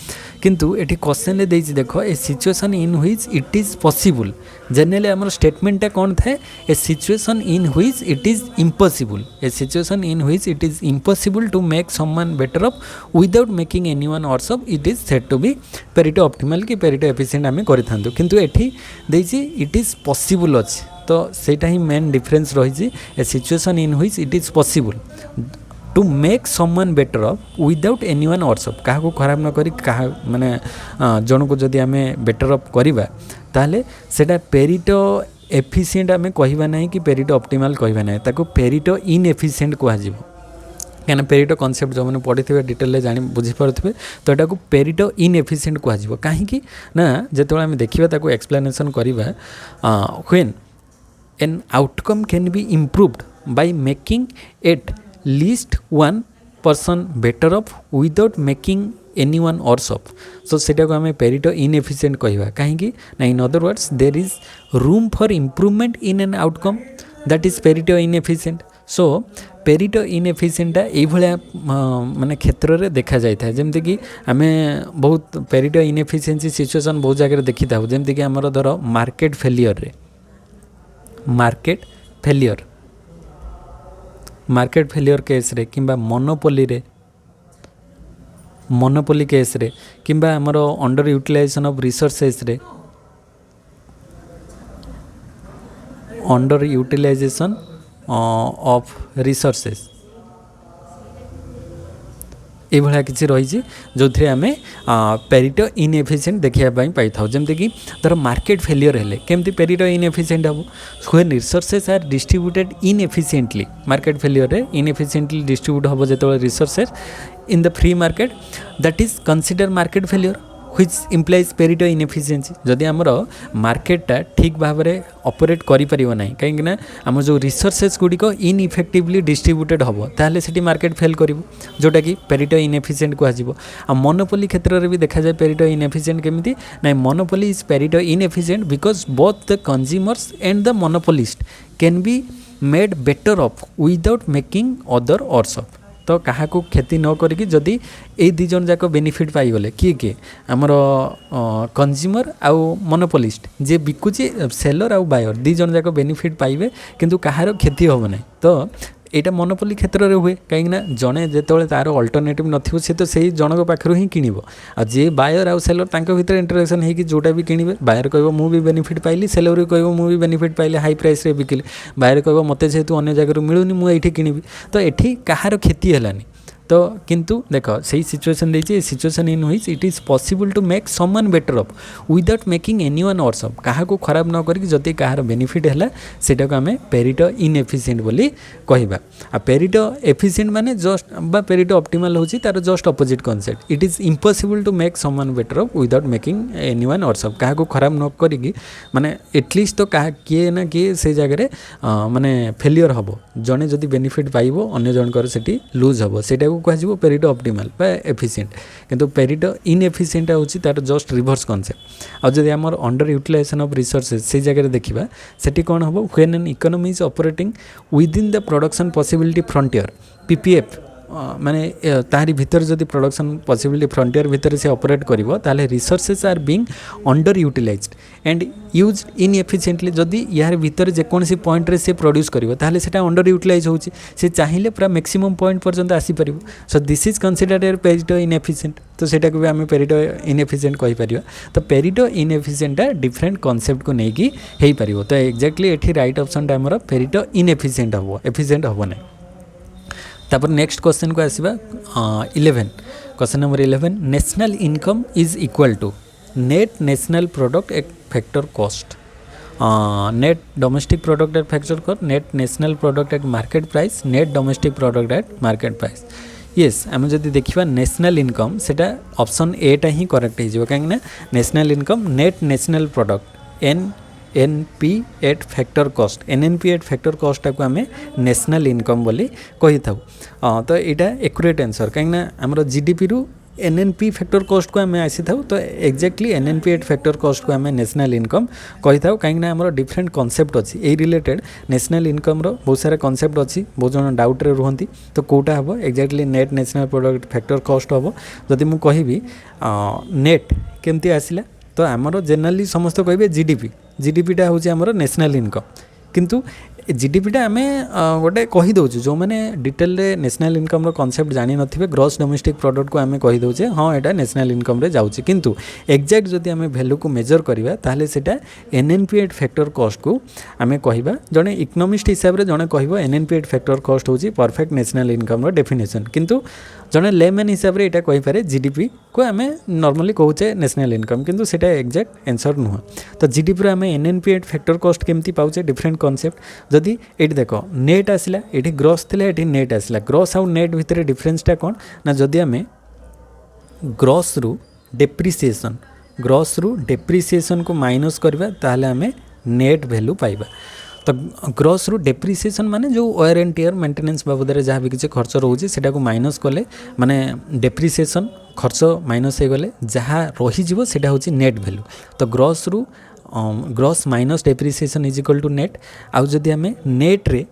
किंतु एटी क्वेश्चन ले देछि देखो a situation in which it is possible generally आमर स्टेटमेंटा कौन थाए a situation in which it is impossible a situation in which it is impossible to make someone better off without making anyone worse off it is said to be Pareto optimal कि Pareto efficient आम करिथांतु किंतु एठी देछि it is possible अच्छे तो सेटा ही main difference रही a situation in which it is possible to make someone better off without anyone worse off क्या खराब न करी क्या माने जन को जदि आम बेटर ऑफ करवा ताले सेटा पेरिटो एफिशिएंट आम कहवा ना कि पेरिटो ऑप्टिमल कहवा ना ताको पेरिटो इनएफिशिएंट कहुजिबो क्या पेरिटो कॉन्सेप्ट जो मैंने पढ़ी थे डिटेल जानी बुझीपारे तो यहाँ को पेरिटो इनएफिशिएंट कहुजिबो कहीं ना जो आम देखा एक्सप्लेनेशन करवा when an outcome can be improved by making at least one person better off without making anyone worse off so सेटा को आम पेरिटो इनएफिशिएंट कहवा कहीं ना in other words there is room for improvement in an outcome that is Pareto inefficient so Pareto इनएफिशिएंटा ये माने क्षेत्र में देखा जाए जमती कि आम बहुत पेरिटो इनएफिशिएंसी सिचुएशन बहुत जगह देखी था जमती कि आमर धर मार्केट फेलियर केस रे किंबा मोनोपोली केस रे किंबा आमर अंडर यूटिलाइजेशन ऑफ रिसोर्सेस रे अंडर यूटिलाइजेशन ऑफ रिसोर्सेस ये भाया किसी रही जो थे आम पेरिटो इनएफिशिएंट देखापी पाई था जमती कि धर मार्केट फेलियर हेले केमती पेरिटो इनएफिशिएंट हम when resources are distributed inefficiently market failure रे इनएफिशिएंटली डिस्ट्रीब्यूट हम जो resources in the free market that is consider market failure which implies Pareto inefficiency जदि आमर मार्केटा ठीक भाव में ऑपरेट करिपरिबो नाही कहीं आम जो रिसोर्सेस गुड़िक इनइफेक्टिवली डिस्ट्रीब्यूटेड हम ताहले सेठी मार्केट फेल करिवो जोटा कि पेरिटो इनएफिशिएंट कहजिवो आ मोनोपोली क्षेत्र में भी देखा जाए पेरिटो इनएफिशिएंट केमिति ना monopoly is Pareto inefficient because both the consumers and the monopolist can be made better off without making other worse off तो क्या क्षति न करिकी जदि ए दी जन जाक बेनिफिट पाइगले किए आमर कंज्यूमर आउ मोनोपोलिस्ट जे बिकुची सेलर आउ बायर दी जन जाक बेनिफिट पाइबे किंतु कहार क्षति होब ना। तो यहाँ मोनोपोली क्षेत्र में हुए कहीं जड़े जो तार अल्टरनेटिव नथिबो से तो सही जनक पाखर ही किणव आ जे बायर आउ सेलर तांको भितर इंटरेक्शन है कि जोटा भी किणवे बायर कहबो मु भी बेनिफिट पाइली सेलर भी कहबो मु भी बेनिफिट पाइली हाई प्राइस रे बिकिले बायर कहबो मते जेहेतु अन्य जगह मिलूनी मु एठी किणवी तो एठी कहार क्षति हेलानी। तो किंतु देख सही सिचुएशन देखिए situation in which it is possible to make someone better off without making anyone worse off क्या खराब न करी जदि कहार बेनिफिट है सेटा को आम पेरिटो इनएफिशिएंट बोली कहबा। आ पेरिटो एफिशिएंट माने जस्ट बा पेरिटो ऑप्टिमल होची तार just opposite concept it is impossible to make someone better off without making anyone worse off क्या खराब न करी माने एटलिस्ट तो क्या किए ना किए से जगह माने फेलियर हम जड़े जदि बेनिफिट पाइबो अन्य जनकर सेठी लूज हम सेटा कह पेरिटो ऑप्टिमल बा एफिशिएंट किंतु पेरिटो इनएफिशिएंट होची तार जस्ट रिवर्स कांसेप्ट। आ जदि आमर अंडर यूटिलाइजेशन ऑफ रिसोर्सेज से जगह देखा सेठी कौन हम when an economy is operating with in the production possibility frontier PPF माने तारी भीतर जदि प्रोडक्शन पॉसिबिलिटी फ्रंटियर भीतर से ऑपरेट करिवो ताले resources are being under utilized and use inefficiently जदि यार भीतर जेकोसी पॉइंट रे से प्रोड्यूस करिवो ताले सेटा अंडर यूटिलाइज होची से चाहिए पूरा मैक्सिमम पॉइंट पर्यंत आसी परिवो so this is considered as Pareto inefficient. तो सेटा को भी आम पेरिटो इनएफिशिएंट कहि परिबा। तो पेरिटो इनएफिशिएंट डिफरेंट कांसेप्ट को नेकी हेई परिवो। तो एक्जेक्टली एठी राइट ऑप्शन हमर पेरिटो इनएफिशिएंट हबो एफिशिएंट हबो नै। तापर नेक्स्ट क्वेश्चन को आसीबा 11 question number 11 national income is equal to net national product at factor cost net domestic product at factor cost net national product at market price net domestic product at market price. Yes आम जदि देखा national income सेटा option एटा ही correct हो कहीं national income net national product NP eight factor cost NNP eight factor cost को आम national income बोली कही था। तो यहाँ एक्यूरेट आंसर कहीं आमर जीडीपी रु एनएनपी फैक्टर कॉस्ट को आम आसी था। तो exactly NNP eight factor cost को आम नेशनल इनकम कही था कहीं आमर डिफरेंट कॉन्सेप्ट अच्छी ए रिलेटेड नेशनल इनकम रो बहुत सारा कॉन्सेप्ट अच्छी बहुत जन डाउट रे रुहंती। तो कोटा हम exactly net national product factor cost हम जदि मु कहिबी नेट केमती आसिला तो आमर जनरली समस्त कहे जीडीपीटा हूँ आमर नेशनल इनकम किंतु जीडीपीटा आम गोटे कहीदे जो मैंने डिटेल रे नेशनल इनकम रो कॉन्सेप्ट जानी नथिबे ग्रॉस डोमेस्टिक प्रोडक्ट को आम कहीदे हाँ यहाँ नेशनल इनकम रे जाउची किंतु एक्जेक्ट जदि आम वैल्यू को मेजर करवा ताहले सेटा एनएनपी एट फैक्टर कॉस्ट को आम कहवा जड़े इकोनॉमिस्ट हिसाब से जड़े कह एनएनपी एट फैक्टर कॉस्ट हूँ परफेक्ट नेशनल इनकम रो डेफिनेशन किंतु जड़े लेमैन हिसाब से यहाँ कहीपे जीडीपी को आम नॉर्मली कहचे नेशनल इनकम किंतु सेटा एक्जेक्ट आंसर नुह। तो जीडीपी आम एनएनपी एट फैक्टर कॉस्ट केमती पाउचे डिफरेंट कॉन्सेप्ट जदि ये देख नेट आसला ये ग्रॉस थिला ये नेट आसला ग्रॉस आउ नेट भितर डिफरेंसटा कौन ना जदि आम ग्रॉस रु डेप्रिसिएशन को माइनस करवा ताहले आम नेट वैल्यू पाइबा। तो ग्रॉस रु डेप्रिसिएशन माने जो वेयर एंड टियर मेंटेनेंस बाबद जहाँ भी किसी खर्च रोचे से माइनस कले माने डेप्रिसिएशन खर्च माइनस हो गले जहाँ रही सेटा होची नेट वैल्यू। तो ग्रॉस रु gross minus depreciation is equal to net आउ जदि आम नेट रे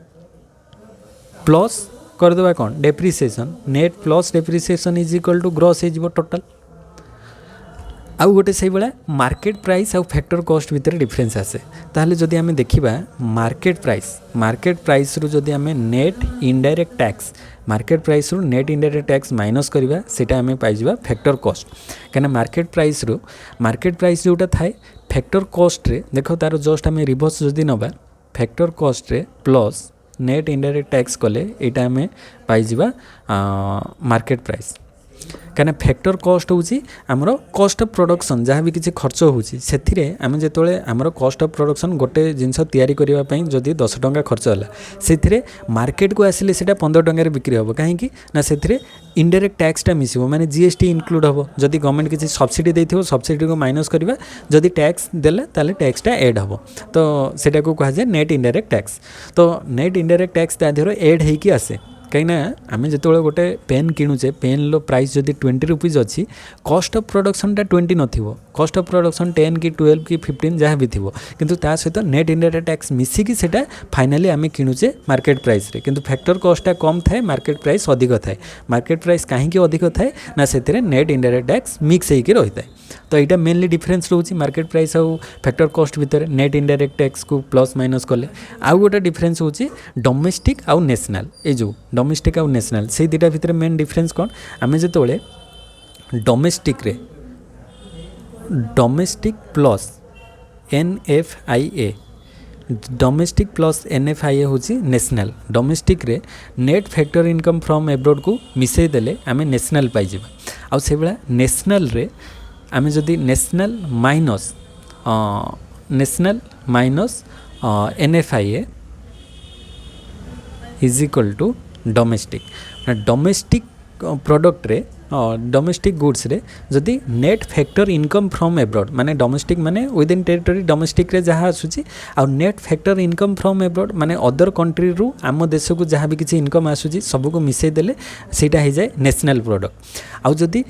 प्लस करदेवा कौन depreciation net plus depreciation is equal to gross हो टोटल आउ गोटे से भाया मार्केट प्राइस आउ फैक्टर कॉस्ट भितर डिफरेंस आसे ताहले जदि आम देखिबा मार्केट प्राइस रु जदि आम net indirect tax market price रु नेट इनडायरेक्ट टैक्स माइनस करवा सेटा आम पाइबा फैक्टर कॉस्ट कहीं मार्केट प्राइस जोटा थाए फैक्टर कॉस्ट रे देख तार जस्ट आम रिवर्स जदि नबा फैक्टर कॉस्ट रे प्लस नेट इनडायरेक्ट टैक्स कले यहाँ आम पाइबा मार्केट प्राइस कहीं फैक्टर कॉस्ट हूँ आमर कॉस्ट ऑफ प्रोडक्शन जहाँ भी किसी खर्च होची आम जो आमर कॉस्ट ऑफ प्रोडक्शन गोटे जिनस तैयारी करने जदि 10 टंका खर्च है से मार्केट को आसिले से 15 टंकार बिक्री हम कहीं ना से इनडायरेक्ट टैक्सटा मिसिबो माने जीएसटी इनक्लूड हम जदि गवर्नमेंट किसी सब्सिडी देथिबो सब्सिडी को माइनस करवा जदि टैक्स देला ताले टैक्सटा ऐड हम तो सेटा को कहा जाए नेट इनडायरेक्ट टैक्स। तो नेट इनडायरेक्ट टैक्स ता देहरो ऐड हेकी आसे कहीं आम जो गोटे पेन किणुचे पेन लो प्राइस जदि 20 रुपीज अच्छी कॉस्ट ऑफ प्रोडक्शन 20 नथिबो कॉस्ट ऑफ प्रोडक्शन 10 कि 12 कि 15 जहाँ भी थी किंतु ता सहित नेट इनडायरेक्ट टैक्स मिसिकी सेटा फाइनाली आम किणुचे मार्केट प्राइस रे किंतु फैक्टर कॉस्टा कम थाए मार्केट प्राइस अधिक थाए मार्केट प्राइस कहीं अधिक थाए ना से नेट इनडायरेक्ट टैक्स मिक्स होकर रही है तो यहाँ मेनली डिफरेन्स रोच मार्केट प्राइस आउ फैक्टर कॉस्ट भितर नेट इनडायरेक्ट टैक्स को प्लस माइनस कले आउ गोटे डिफरेन्स होची डोमेस्टिक आउ नेशनल ये जो डोमेस्टिक आउ नेशनल से दुटा भितर मेन डिफरेन्स कौन आम जो domestic plus NFIA domestic plus NFIA होची नेशनल डोमेस्टिक रे net factor income from abroad को मिसई देले आम नेशनल पाइबा आउ से भाया नेशनल रे आम जदि national minus NFIA is equal to domestic product रे डोमेस्टिक गुड्स रे जदि net factor income from abroad माने डोमेस्टिक माने विद इन टेरिटरी डोमेस्टिक रे जहाँ आसूची आ net factor income from abroad माने अदर कंट्री रु आम देश को जहाँ भी किसी इनकम आसूची सब को मिसई देले सेटा हो जाए नेशनल प्रोडक्ट आउ जदि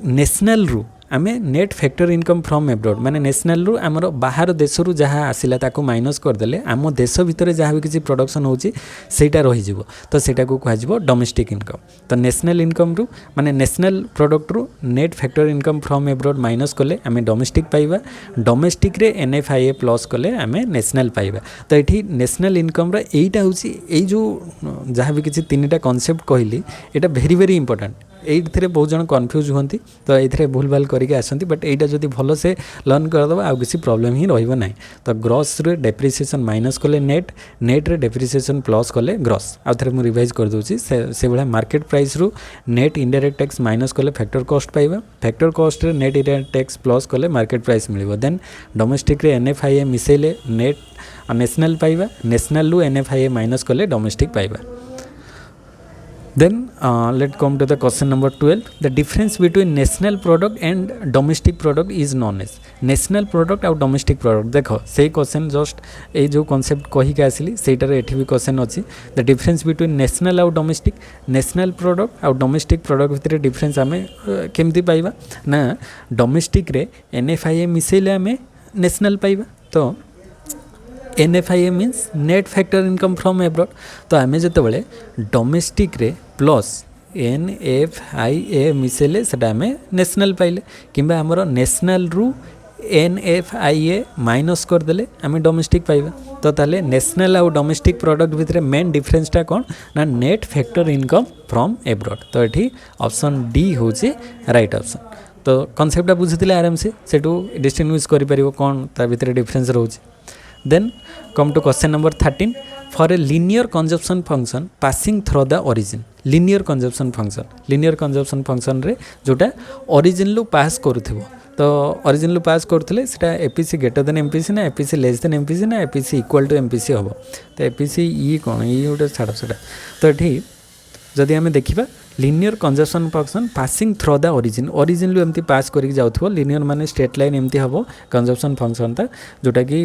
नेशनल रु आम net factor income from abroad माने नेशनल रु आमर बाहर देश रु जहाँ आसिला ताको माइनस करदेले आम देश भितर जहाँ भी किसी प्रोडक्शन होची सेटा रही तो सेटा को कह डोमेस्टिक इनकम तो नेशनल इनकम रु माने नेशनल प्रोडक्ट रु net factor income from abroad minus कले आम डोमेस्टिक पाइबा डोमेस्टिक रे NFIA प्लस कले आम नेशनल पाइबा तो ये नेशनल इनकम रा एटा होची ए जो जहाँ भी किसी तीन कॉन्सेप्ट कहली एटा वेरी वेरी इंपोर्टेंट ये बहुत जन कन्फ्यूज होती तो ये भूल भाल करके आसती बट यहाँ जब भल से लर्न करदे आउ किसी प्रॉब्लम ही रही तो ग्रॉस रे डेप्रिसिएशन माइनस कले नेट रे डेप्रिसिएशन प्लस कले ग्रॉस आउ थे मुझे रिवाइज कर दूसरी से भाया मार्केट प्राइस रु नेट इनडायरेक्ट टैक्स माइनस कले फैक्टर कॉस्ट पाइबा फैक्टर कॉस्ट रे नेट इनडायरेक्ट टैक्स प्लस कले मार्केट प्राइस मिल देन डोमेस्टिक रे NFIA मिसेले नेट नेशनल पाइबा नेशनल रु NFIA माइनस कले डोमेस्टिक पाइबा Then let's come to the question number 12. The difference between national product and domestic product is known as national product और domestic product. देखो से question just ये जो concept कही के आसिली सेटार एठी भी क्वेश्चन अच्छी द डिफरेंस बिटवीन नेशनल और डोमेस्टिक नेशनल प्रोडक्ट और डोमेस्टिक प्रोडक्ट भितर डिफरेंस आम केमती पाइबा ना डोमेस्टिक रे NFIA मिसेले आम नेशनल पाइबा तो NFIA means net factor income from abroad तो आम जो डोमेस्टिक रे प्लस NFIA मिसेले सेटा आम नेशनल पाइले किंबा आमर नेशनल रु NFIA माइनस करदेले आम डोमेस्टिक पाइबा तो ताले नेशनल और डोमेस्टिक प्रोडक्ट भितर मेन डिफरेंसटा कौन ना net factor income from abroad तो ये ऑप्शन डी होची राइट ऑप्शन तो कॉन्सेप्टा बुझीथिले आराम से सेटू डिस्टिंग्विश करि परिबो कौन ता भितर डिफरेंस रोचे Then come to question number 13. For a linear consumption function passing through the origin. Linear consumption function रे जोटा origin लु pass करूथिबो तो origin लु pass करूथिले सेटा APC greater than MPC ना APC less than MPC ना APC equal to MPC हबो तो APC ई कोन ई उटे छाड़ सेटा तो एठी जदि आमे देखिबा linear consumption function passing through the origin लु एमती पास करके जाउथबो लिनियर माने स्ट्रेट लाइन एमती हबो कंजम्पशन फंक्शन ता जोटा कि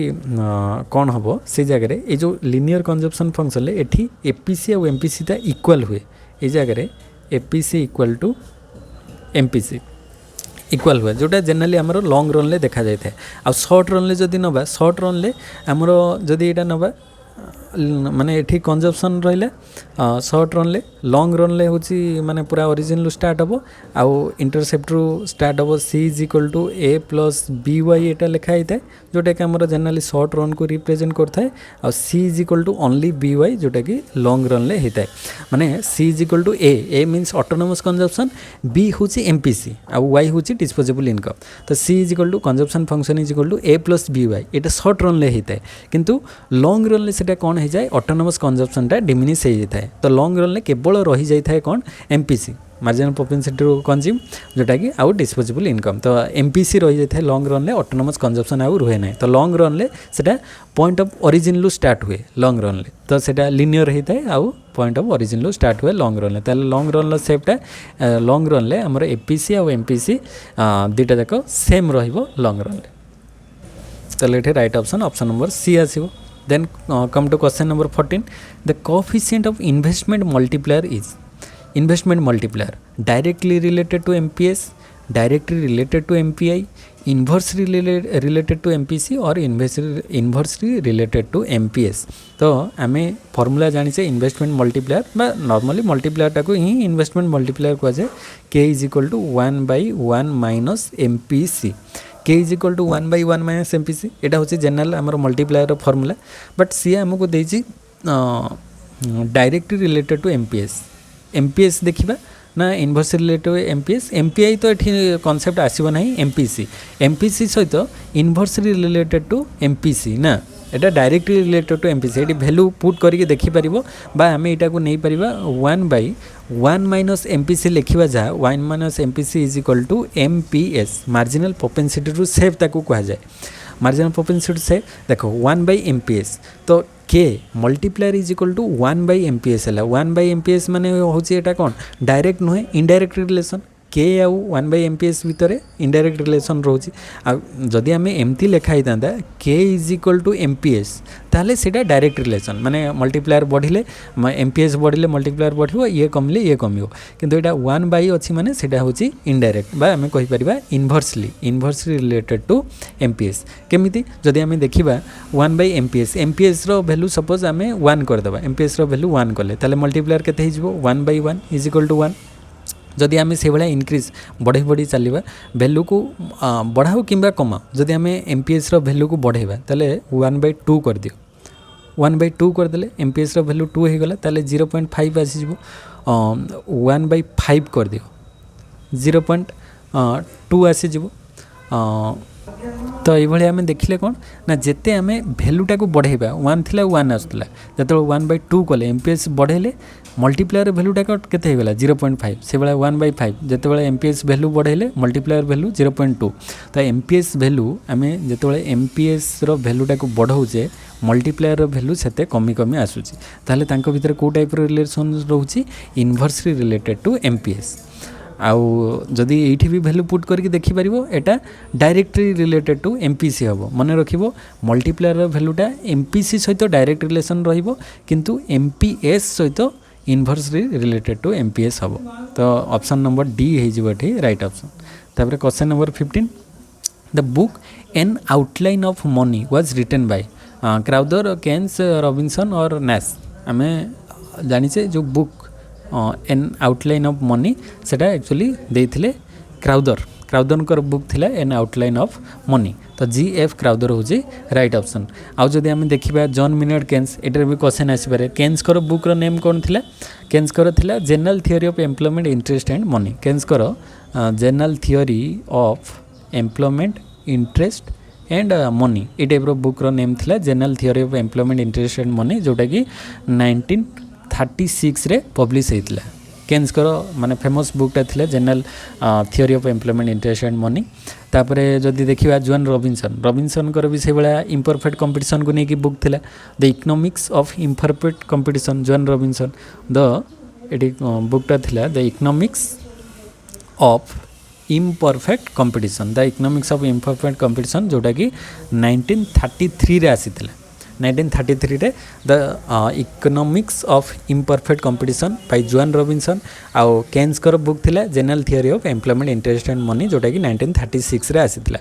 कोन हबो से जगह रे ए जो लिनियर कंजम्पशन फंक्शन ले एठी एपीसी और एमपीसी ता इक्वल हुए ए जगह रे APC equal to MPC equal हुए जोटा जनरली आमर लॉन्ग रन ले देखा जाय थाए आ शॉर्ट रन ले जदी नबा शॉर्ट रन ले आमर जदी एटा नबा माने एठी कंजम्पशन रहिला शॉर्ट रन ले लॉन्ग रन ले होची माने पूरा ओरिजिन लु स्टार्ट हबो आउ इंटरसेप्ट रु स्टार्ट हबो c is equal to a plus by एटा लिखा हिता जोटा कि हमर जनरली शॉर्ट रन को रिप्रेजेंट करथाय आ c is equal to only by जोटा कि लॉन्ग रन ले हिता माने c is equal to a means autonomous consumption b होची एमपीसी आ y होची डिस्पोजेबल इनकम तो c is equal to consumption function is equal to a plus by एटा शॉर्ट रन ले हिता किंतु लॉन्ग रन ले सेटा कोन हो जाए ऑटोनोमस कंजम्पशन टा डिमिनिश हो जाए तो लॉन्ग रन ले केवल रही जाए कौन एमपीसी मार्जिनल प्रोपेंसिटी कंज्यूम जोटा कि आउ डिस्पोजेबल इनकम तो एमपीसी रही जाए लॉन्ग रन ले ऑटोनोमस कंजम्पशन आउ रुहे ना तो लॉन्ग रन ले सेटा पॉइंट ऑफ ओरिजिन लु स्टार्ट हुए लॉन्ग रन ले तो सेटा लिनियर होता है आउ पॉइंट ऑफ ओरिजिन लु स्टार्ट हुए लॉन्ग रन ले ताले लॉन्ग रन लो सेपटा लॉन्ग रन ले हमर एपीसी आउ एमपीसी दुटा जाक सेम रहिबो लॉन्ग रन ले ताले एठे राइट ऑप्शन नंबर सी आसीबो Then come to question number 14. The coefficient of investment multiplier is investment multiplier directly related to MPS, directly related to MPI, inversely related to MPC or inversely related to MPS. तो आमे formula जानी से investment multiplier बा normally multiplier टाको ही investment multiplier को जाए K is equal to 1/1 minus MPC. K is equal to 1/1 minus MPC एटा होची जनरल हमर मल्टीप्लायर फॉर्मूला बट सी हमको देछि डायरेक्टली रिलेटेड टू MPS देखिबा ना इनवर्सली रिलेटेड MPS MPI तो ये कॉन्सेप्ट आसब ना MPC सहित इनवर्सली रिलेटेड टू MPC ना एटा डायरेक्टली रिलेटेड टू MPC ये वैल्यू पुट करके देखिपर बा आम यहाँ को नहीं पार 1/1 माइनस MPC लिखा जहाँ 1 minus MPC is equal to MPS marginal propensity to save ताकू कह जाए मार्जिनल प्रोपेंसिटी सेव देखो 1/MPS तो K multiplier is equal to 1/MPS है 1/MPS माने होची एटा कौन डायरेक्ट नुहे इनडायरेक्ट रिलेशन K आउ 1/MPS भितर इनडायरेक्ट रिलेशन रोची जदि आम एमती लिखाई था K is equal to MPS ताहले सेटा डायरेक्ट रिलेशन माने मल्टीप्लायर बढ़िले MPS बढ़िले मल्टीप्लायर बढ़िबो ये कमले ये कमिबो किंतु एटा 1/ अछि माने सेटा होची इनडायरेक्ट बा आम कहि परिबा इनवर्सली रिलेटेड टू MPS केमिति जदि आम देखिबा 1/MPS रो वैल्यू सपोज आम 1 कर देबा MPS रो वैल्यू 1 करले ताहले मल्टीप्लायर केते हिजबो 1/1 इज इक्वल टू 1 जदि आम से भाया इनक्रीज बढ़ी चलवा वैल्यू को बढ़ाओ कि कमाओ जदि आम MPS रो वैल्यू को बढ़ेबा ताले 1/2 कर दियो 1/2 करदे MPS रो वैल्यू 2 हो गला ताले 0.5 आसीजो 1/5 कर दियो 0.2 आसीजो तो ये आम देखिले कौन ना जिते आम भैल्यूटा को बढ़ेबा 1 थिला 1 आसला जो 1/2 कले MPS बढ़ेले मल्टीप्लायर भैल्यूटा केते होगा 0.5 से भाया 1/5 जिते MPS वैल्यू बढ़ेले मल्टीप्लायर वैल्यू 0.2 तो MPS वैल्यू आम जो MPS रो वैल्यूटा को बढ़ाऊे मल्टीप्लायर वैल्यू से कमी कमी आसूची ताहले तांको भितर को टाइप रिलेशन रोची इनवर्सली रिलेटेड टू MPS आउ जदि ये भी वैल्यू पुट करके देखिपर एटा डायरेक्टली रिलेटेड टू MPC हम मन रखिबो मल्टीप्लायर वैल्यूटा MPC सहित डायरेक्ट रिलेशन रहिबो किंतु MPS सहित इनवर्सली रिलेटेड टू MPS हम तो ऑप्शन नंबर डी हो राइट ऑप्शन तापर question number 15 the book an outline of money was written by Crowther Keynes Robinson और नैश आम जानिचे जो book an outline of money सेटा एक्चुअली देइथिले क्राउदर बुक थिला एन आउटलाइन ऑफ मनी तो GF क्राउदर होची राइट ऑप्शन आउ जदि आम देखिबा जॉन मिनर्ड केन्स एटर भी क्वेश्चन आसीपारे केन्स कर बुक रो नेम कोन थिला केन्स कर थिला general theory of employment interest and money Keynes कर general theory of employment interest and money ये टाइप रो बुक रो नेम थिला general theory of employment interest and money जोटा कि 1936 रे पब्लिश होइतिला केन्स कर माने फेमस बुकटा थिला general theory of employment interest and money तापरे जदि देखिबा जॉन रॉबिन्सन कर भी से भाया इम्परफेक्ट कंपटीशन को लेकिन बुक थिला the economics of imperfect competition John Robinson the एटी बुकटा थिला the economics of imperfect competition the economics of imperfect competition जोटा कि 1933 रे आसीथिला 1933 रे the economics of imperfect competition by John Robinson आउ केन्स कर बुक थिला general theory of employment interest and money जोटा कि 1936 रे आसीथिला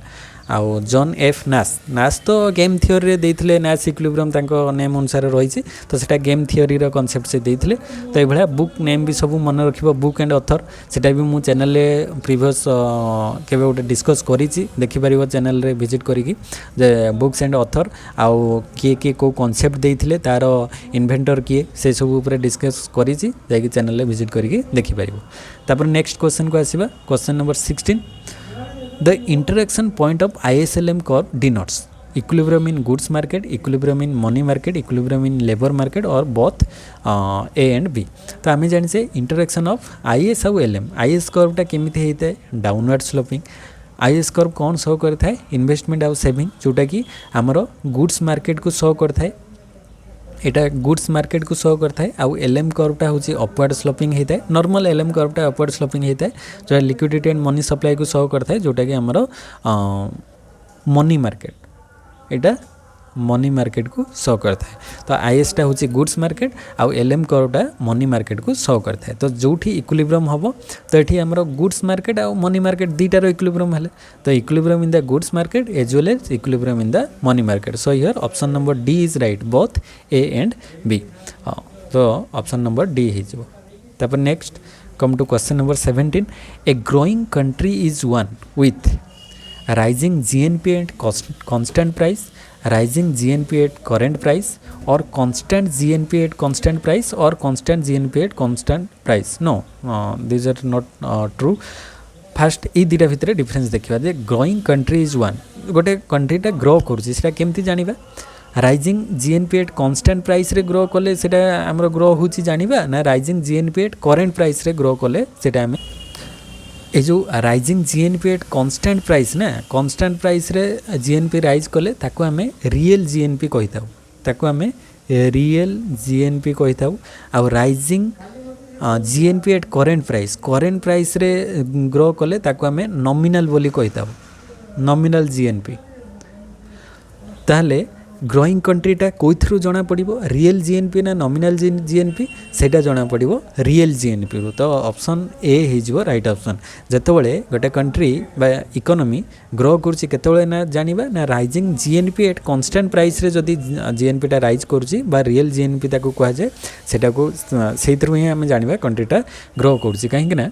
आउ जॉन एफ नाश तो गेम थियोरी रे देइथिले नाश इक्विलिब्रियम तांको नेम अनुसार रही तो सेटा गेम थियोरी रो कांसेप्ट से देइथिले तो ये बुक नेम भी सब मन रखिबो बुक एंड ऑथर सेटा भी मु चैनल रे प्रीवियस केबे गोटे डिस्कस करिछि देखि परिबो चैनल रे विजिट करिकि जे बुक्स एंड ऑथर आउ के को कांसेप्ट देइथिले तार इन्वेंटर किए से सब ऊपर डिस्कस करिछि जाई चैनल रे विजिट करिकि देखि परिबो तापर नेक्स्ट क्वेश्चन को आसीबा question number 16 The interaction point of ISLM curve denotes equilibrium in goods market, equilibrium in money market, equilibrium in labor market or both A and B. तो आम जानी से interaction of IS और LM IS कर्वटा केमिति होता है downward sloping IS curve कौन show करता है इन्वेस्टमेंट और सेविंग जोटा कि आमर गुड्स मार्केट को शो करता है एटा गुड्स मार्केट को शो करता है आउ LM कर्वटा होची अपवर्ड स्लोपिंग होता है नॉर्मल LM कर्वटा अपवर्ड स्लोपिंग होता है जो लिक्विडिटी एंड मनी सप्लाई को शो करता है जोटा कि आमर मनी मार्केट एटा मनी मार्केट को शो करता है। तो आईएस टा होची गुड्स मार्केट आउ एलएम कर्वटा मनी मार्केट को शो करता है। तो जोठी इक्विलिब्रियम हबो तो एठी हमरो गुड्स मार्केट आउ मनी मार्केट दीटार इक्विलिब्रियम हेले तो equilibrium in the goods market as well as equilibrium in the money market. So here option number D is right both A and B. तो ऑप्शन नंबर डी है जो। तापर next come to question number 17 a growing country is one with rising GNP at constant price, rising GNP at current price, or constant GNP at constant price, or constant GNP at constant price. No, these are not true. First ये दुटा भितर difference देखा जे growing country is one गोटे कंट्रीटा grow करुँचा केमती जाना rising GNP at constant price रे ग्रो कले सेटा हमरो ग्रो होची जानिबा ना rising GNP at current price रे ग्रो कले सेटा हमें ए जो rising GNP at constant price ना कन्स्टांट प्राइस रे जीएनपी राइज कले ताको हमें रियल जीएनपी कहि थाउ ताको हमें रियल जीएनपी कहि थाउ आ rising GNP at current price रे ग्रो कले ताको हमें नॉमिनल बोली कहि थाउ नॉमिनल जीएनपी। ताहले ग्रोइंग कंट्रीटा कोइथ्रु जना पड़िबो रियल जीएनपी ना नॉमिनल जीएनपी सेटा जना पड़िबो रियल जीएनपी रो। तो ऑप्शन ए हिजबो राइट ऑप्शन। जतबेले गोटे कंट्री बा इकोनॉमी ग्रो करछि केतबेले ना जानिबा ना rising GNP at constant price रे जदी जीएनपी टा राइज करछि बा रियल जीएनपी ताको कहै जे सेटा को सेइथरु ही हम जानिबा कंट्रीटा ग्रो करछि काहे कि ना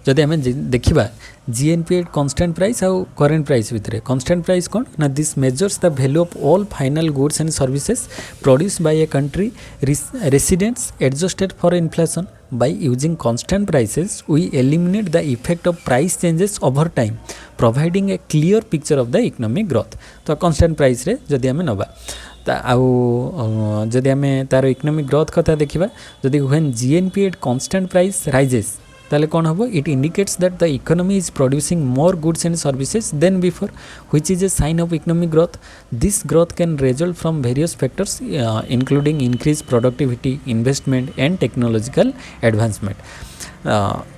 जदि आम देखा जीएनपी एट कन्स्टांट प्राइस आउ करेंट प्राइस भितर कन्स्टांट प्राइस कौन ना this measures the value of all final goods and services produce by a country residents adjusted for inflation by using constant prices we eliminate the effect of price changes over time providing a clear picture of the economic growth। तो constant price रे जदि आम नबा जदि आम तार economic growth कथा देखा जदि when GNP at constant price rises ताले कौन हम it indicates that the economy is producing more goods and services then before which is a sign of economic growth. This growth can result from various factors including increase productivity investment and technological advancement.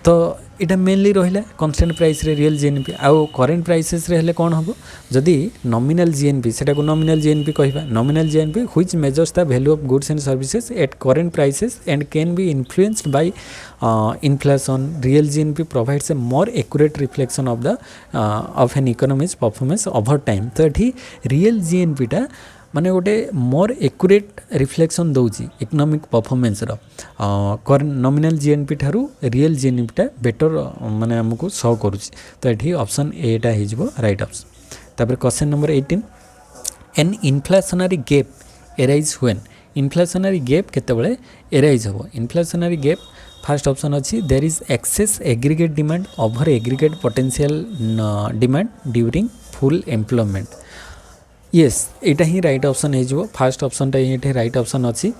तो इटा mainly रहिला constant price रे real GNP आउ current prices रे हेले कोन हबो जदी नॉमिनल जीएनपी सेटा को नॉमिनल जीएनपी कहबा nominal GNP which measures the value of goods and services at current prices and can be influenced by inflation. Real GNP provides a more accurate reflection of the of an economy's performance over time. तो एठी real GNP टा माने गोटे more accurate reflection दौची economic performance रो nominal GNP ठारू real GNP टा better माने हमको शो करूची। तो एठी ऑप्शन ए टा हिजबो राइट ऑप्शन। तापर question number 18 an inflationary gap arise when inflationary gap केतेबेले एराइज हो इन्फ्लेशनरी गैप फर्स्ट ऑप्शन अच्छी there is excess aggregate demand over aggregate potential demand during full employment. Yes यहाँ ही right option हो first option टा ये right option अच्छी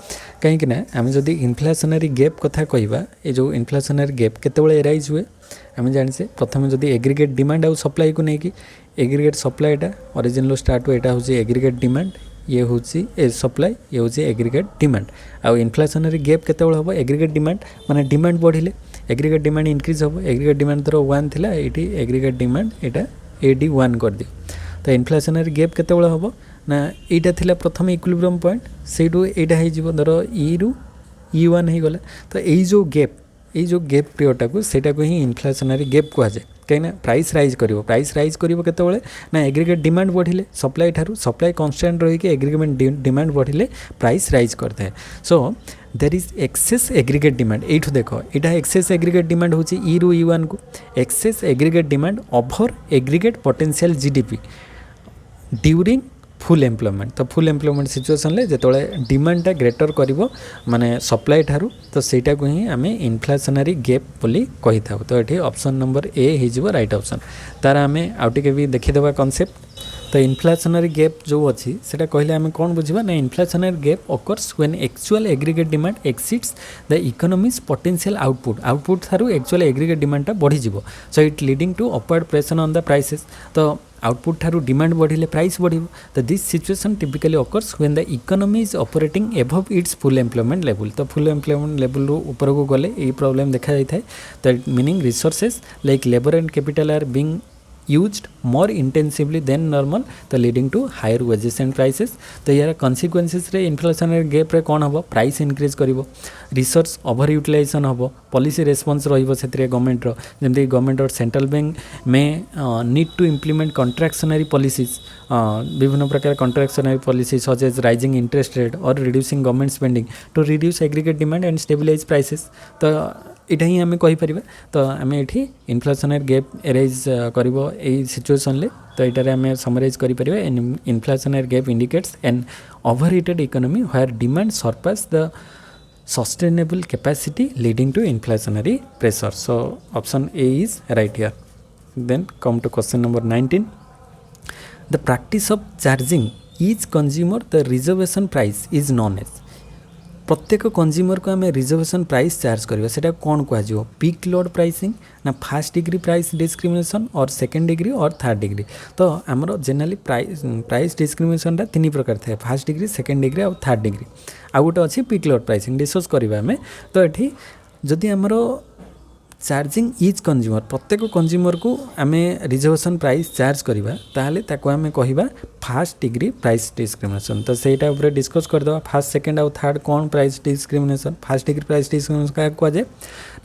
कहीं आम जदि इन्फ्लेशनरी गैप कथा कहवा ये जो इन्फ्लेशनरी गैप केतेबेले एराइज हुए आम जाने प्रथम जदि एग्रीगेट डिमांड आउ सप्लाई को लेकिन एग्रीगेट सप्लाईटा ओरिजिनल स्टार्ट हुए यहाँ हूँ एग्रीगेट डिमांड ये हूँ सप्लाई ये हूँ एग्रीगेट डिमांड आउ इन्फ्लेशनरी गैप केतेबेले हम एग्रीगेट डिमांड माने डिमांड बढ़िले एग्रीगेट डिमांड इंक्रीज हम एग्रीगेट डिमांड धर 1 थिला ये एग्रीगेट डिमांड यहाँ एडी 1 कर दियो। तो इन्फ्लेशनरी गैप केतेबेले हम ना यहाँ थिला प्रथम इक्विलिब्रियम पॉइंट सेठू यहाँ हो धर ई रु E1 हो गला। तो यही जो गैप पीरियडटा को सेटा को ही इन्फ्लेशनरी गैप कह जाए कहीं प्राइस राइज करिवो केतेबेले ना एग्रीगेट डिमांड बढ़िले सप्लाई ठारू सप्लाई कांस्टेंट रही कि एग्रीगेट डिमांड बढ़िले प्राइस राइज करता है। So there is excess aggregate demand एठू देखो यहाँ एक्सेस एग्रीगेट डिमांड होची ई रु E1 को excess aggregate demand over aggregate potential GDP during full employment. तो फुल एम्प्लॉयमेंट सिचुएसन ले जेतोले डिमांडटा ग्रेटर करिवो माने सप्लाई ठारू तो सेटा को ही आमे इन्फ्लेशनरी गैप बोली कहि थाउ। तो एठी ऑप्शन नंबर ए हिजबो राइट ऑप्शन। तार आमे आउटिके भी देखि देबा कांसेप्ट। तो इन्फ्लेशनरी गैप जो अच्छी सेटा कहले आमे कोन बुझिबा ना inflationary gap occurs when actual aggregate demand exceeds the economy's potential output थारू एक्चुअल एग्रीगेट डिमांडटा बढ़ी जिवो so it leading to upward pressure on the prices. तो आउटपुट ठारू डिमांड बढ़िले प्राइस बढ़िबो। तो this situation typically occurs when the economy is operating above its full employment level. तो फुल एम्प्लॉयमेंट लेवल रो ऊपर को गले ये प्रॉब्लम देखा जाय थाए। तो meaning resources like labour and capital R being used more intensively than normal, तो leading to higher wages and prices. तो यार consequences रे inflationary gap रे कौन हबो, price increase करिवो, resource over utilization हबो, policy response रहिवो सेतरे गवर्नमेंट रो, जेमति गवर्नमेंट और central bank में need to implement contractionary policies, विभिन्न प्रकार contractionary policies such as rising interest rate or reducing government spending to reduce aggregate demand and stabilize prices. तो इटा ही आम कहीपर, तो आम ये इनफ्लेशनरी गैप एराइज कर सिचुएसन। तो ये आम समराइज कर inflationary gap indicates an overheated economy where demand surpass the sustainable capacity leading to inflationary pressure. So option A is right here. Then come to question number 19। The practice of charging each consumer the reservation price is known as. प्रत्येक consumer को आम reservation price charge करवा, सेटा कौन कह peak load pricing ना first degree price discrimination और second degree और थर्ड डिग्री। तो आमर जनरली प्राइस डिस्क्रिमिनेशन तीन प्रकार थाए, फर्स्ट डिग्री, सेकेंड डिग्री और थर्ड डिग्री। आउ गोटे अच्छी पीक लोड प्राइसिंग डिस्कस करवा आम। तो ये जदि आमर चार्जिंग इच कंज्यूमर, प्रत्येक कंज्यूमर को आम रिजर्वेशन प्राइस चार्ज करवा, ताहले ताको आम कहवा फर्स्ट डिग्री प्राइस डिस्क्रिमिनेशन। तो सेटा ऊपर डिस्कस करदे फर्स्ट, सेकेंड और थर्ड कौन price discrimination. First degree price discrimination क्या कहुए,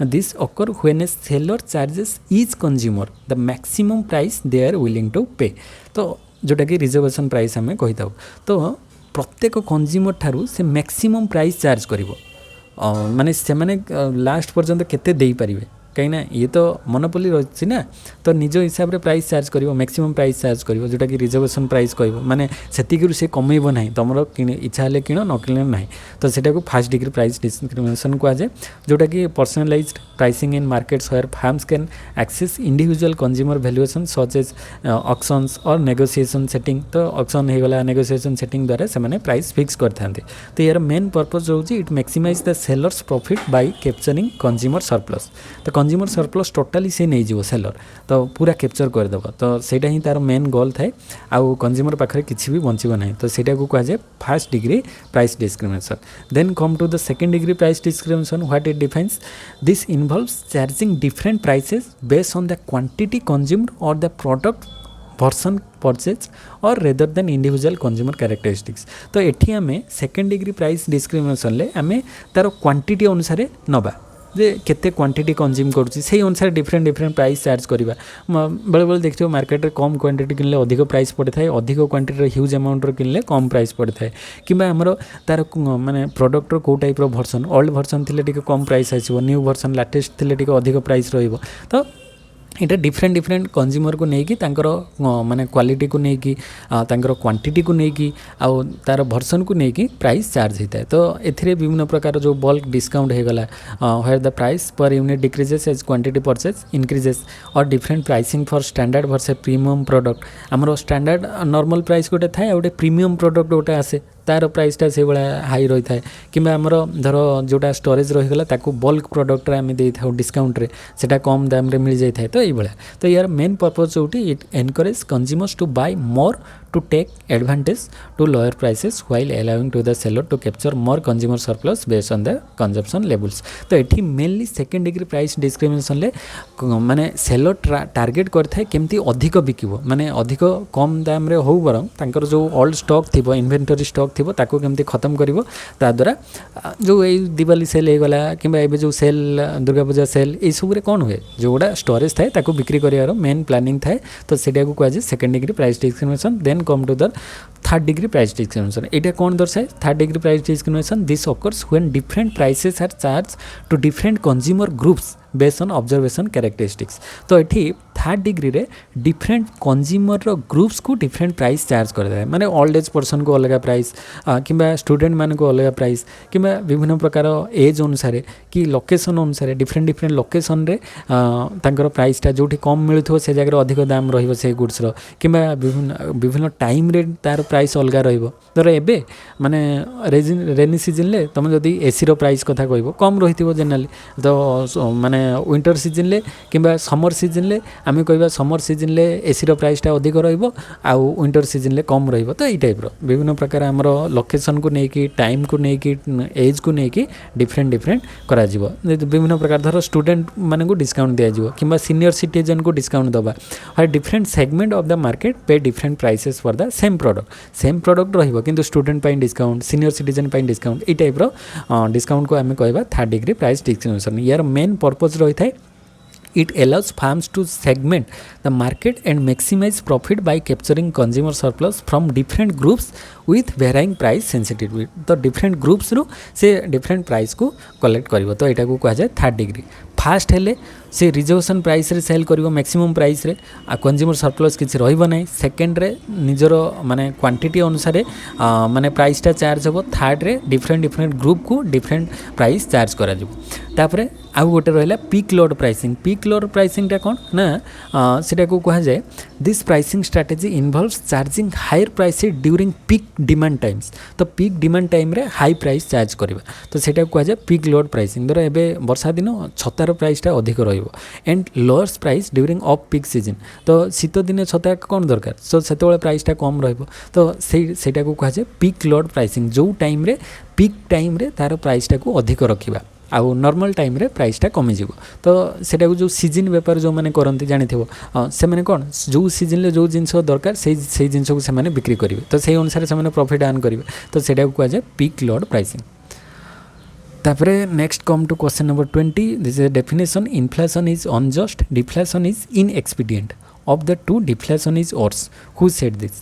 this occur when a seller charges each consumer the maximum price they are willing to pay. तो जोटा कि रिजर्वेशन प्राइस आम कही था। तो प्रत्येक कंज्यूमर ठारू से मैक्सिमम प्राइस चार्ज करिवो, माने से माने लास्ट पर्यंत केते देई परिबे, कहीं ये तो मोनोपोली रही ना। तो निज हिसाब से प्राइस चार्ज करिवो, मैक्सिमम प्राइस चार्ज करिवो, जोटा कि रिजर्वेशन प्राइस कहबो, माने सेतिकरू से कमेइबो नाही, तुमरो इच्छा हेले किण न किण नाही। तो सेटा को फर्स्ट डिग्री प्राइस डिस्क्रिमिनेशन कह जाए, जोटा कि personalized pricing in markets where firms can access individual consumer valuation such as auctions और नेगोशिएशन सेटिंग। तो ऑक्शन हो गला, नेगोशिएशन सेटिंग द्वारा से माने प्राइस फिक्स करते। तो यार मेन पर्पज होची it maximize the sellers profit by capturing consumer surplus. तो कंज्यूमर सरप्लस टोटाली से नहीं जीवो सेलर, तो पूरा कैप्चर करदेव। तो सेटा ही तार मेन गोल थाए, आउ कंज्यूमर पाखे किसी भी बचो ना। तो सेटा को कहुए first degree price discrimination. Then come to the second degree price discrimination. What it defines, this involves charging different prices based on the quantity consumed और द प्रोडक्ट वर्सन परचेज और rather than individual consumer characteristics. तो एठी आमे second degree price discrimination ले आमे तार quantity अनुसार नबा, जे केते क्वांटिटी कंज्यूम करुँची से अनुसार डिफरेंट डिफरेंट प्राइस चार्ज करवा। बेले बेले देखिए मार्केट में कम क्वांटिटी किनले अधिक प्राइस पड़ता है, अधिक क्वांटिटी ह्यूज अमाउंट किनले कम प्राइस पड़ता है। कि आमर तार माने प्रोडक्टर कौ टाइप भर्सन, ओल्ड भर्सन थिले टिके कम प्राइस आसो, न्यू भर्सन लाटेस्ट थिले टिके अधिक प्राइस रहिबो। तो यहाँ डिफरेंट डिफरेंट कंज्यूमर को लेकिन तांकर माने क्वालिटी को लेकिन तांकर क्वांटिटी को लेकिन आउ तार भर्सन को लेकिन प्राइस चार्ज होता है। तो एथिरे विभिन्न प्रकार जो बल्क डिस्काउंट हो गला, where the price per unit decreases as quantity purchase increases, और different pricing for standard versus premium product. आमर स्टैंडर्ड नॉर्मल प्राइस गोटे थाए, गोटे प्रीमियम प्रोडक्ट गोटे आसे, तार प्राइसटा से भाया हाई रही है। कि आमर धर जोटा स्टोरेज रहीगला ताकू बल्क प्रोडक्ट आम दे था डिस्काउंट रे, सेटा कम दाम रे मिल जाए। तो ये तो यार मेन पर्पज होटी it encourage consumers to buy more to take advantage to lower prices while allowing to the seller to capture more consumer surplus based on the consumption levels। तो ये mainly second degree price discrimination ले माने seller target करथाय केमती अधिक बिकिबो, माने अधिक कम दाम रे हो बरं तांकर जो ओल्ड स्टॉक थिबो, इन्वेंटरी स्टॉक थिबो, ताको केमती खत्म करिवो। ता द्वारा जो ए दिवाली सेल हे गला किबा एबे जो सेल दुर्गा पूजा सेल ए सब रे कोन हुए, जोडा स्टोरेज थाए ताको बिक्री करियारो मेन प्लानिंग थाए। तो सेटा को कह second degree price discrimination. Then come to the third degree price discrimination. एटा कौन दर्शाए third degree price discrimination, this occurs when different prices are charge to different consumer groups based on observation characteristics. तो ये third degree रे different consumer groups को different price charge करदे, माने old age person को अलग प्राइस किंबा student मान को अलग प्राइस, किंबा विभिन्न प्रकार एज अनुसार कि लोकेशन अनुसार डिफरेंट डिफरेंट लोकेशन रे तांकर प्राइसटा जोठी कम मिलुथो से जगह अधिक दाम रहिबो से गुड्स रो, किंबा विभिन्न विभिन्न टाइम रे तार प्राइस अलग रहिबो। धर एबे माने रेनी सीजन ले तुम जदि एसी रो प्राइस कथा कहबो कम रहिथिबो जनरली, तो माने विंटर सीजन ले किंबा समर सीजन ले आम कह समर सीजन ले एसी रो प्राइसटा अधिक रु विंटर सीजन ले कम रही तो यही टाइप विभिन्न प्रकार आमर लोकेशन को लेकिन टाइम को लेकिन एज को लेकिन डिफरेंट डिफरेंट करा विभिन्न प्रकार धर स्टूडेंट मान को डिस्काउंट दिज्व कि सीनियर सिटीजन को डिस्काउंट दबा और different segment of the market पे different prices for the same product रहिबो किंतु स्टूडेंट पाई डिस्काउंट सीनियर सिटीजन पाई डिस्काउंट ए टाइप डिस्काउंट को आम कहवा थर्ड डिग्री प्राइस डिस्ट्रीब्यूशन यार मेन पर्पज रही है it allows firms to segment the market and maximize profit by capturing consumer surplus from different groups with varying price sensitivity तो different groups रू से different price को collect करिवो तो एटा को कहा जाए थर्ड डिग्री फास्ट हेले से रिजर्वेशन प्राइस रे सेल करिवो मैक्सिमम प्राइस रे आ कंज्यूमर सरप्लस किछि रहइबो नै सेकंड रे निजर माने क्वांटिटी अनुसार माने प्राइसटा चार्ज हो थर्ड रे डिफरेंट ग्रुप को डिफरेंट प्राइस चार्ज करा जिवो तापरे आउ गोटे रहिला पीक लोड प्राइसिंगटा कोन ना सेटा को कहा जाए this pricing strategy involves charging higher price during peak demand times तो पीक डिमांड टाइम रे हाई प्राइस चार्ज करबा तो सेटा को कहा जाए पीक लोड प्राइसिंग धर एबे वर्षा दिन छतार प्राइसटा अधिक रहिबो and lowers price during off peak season तो शीत दिन छता कौन दरकार सो सेतेबेले प्राइसटा कम रहिबो तो सेटा को कहा जाए पीक लोड प्राइसिंग जो टाइम रे पीक टाइम रे तार प्राइसटा को अधिक रखिबा आउ नॉर्मल टाइम रे प्राइसटा कमी जीवो तो सेटा को जो सीजन बेपार जो माने करंती जानिथिबो से माने कोन जो सीजन ले जो जिंस दरकार से जिंस को से माने बिक्री करिवे तो सेही अनुसार से माने प्रॉफिट अर्न करिवे तो सेटा को कहा जाए पीक लोड प्राइसिंग तापरे next come to question number 20 this is definition inflation is unjust deflation is inexpedient of the two deflation is worse who said this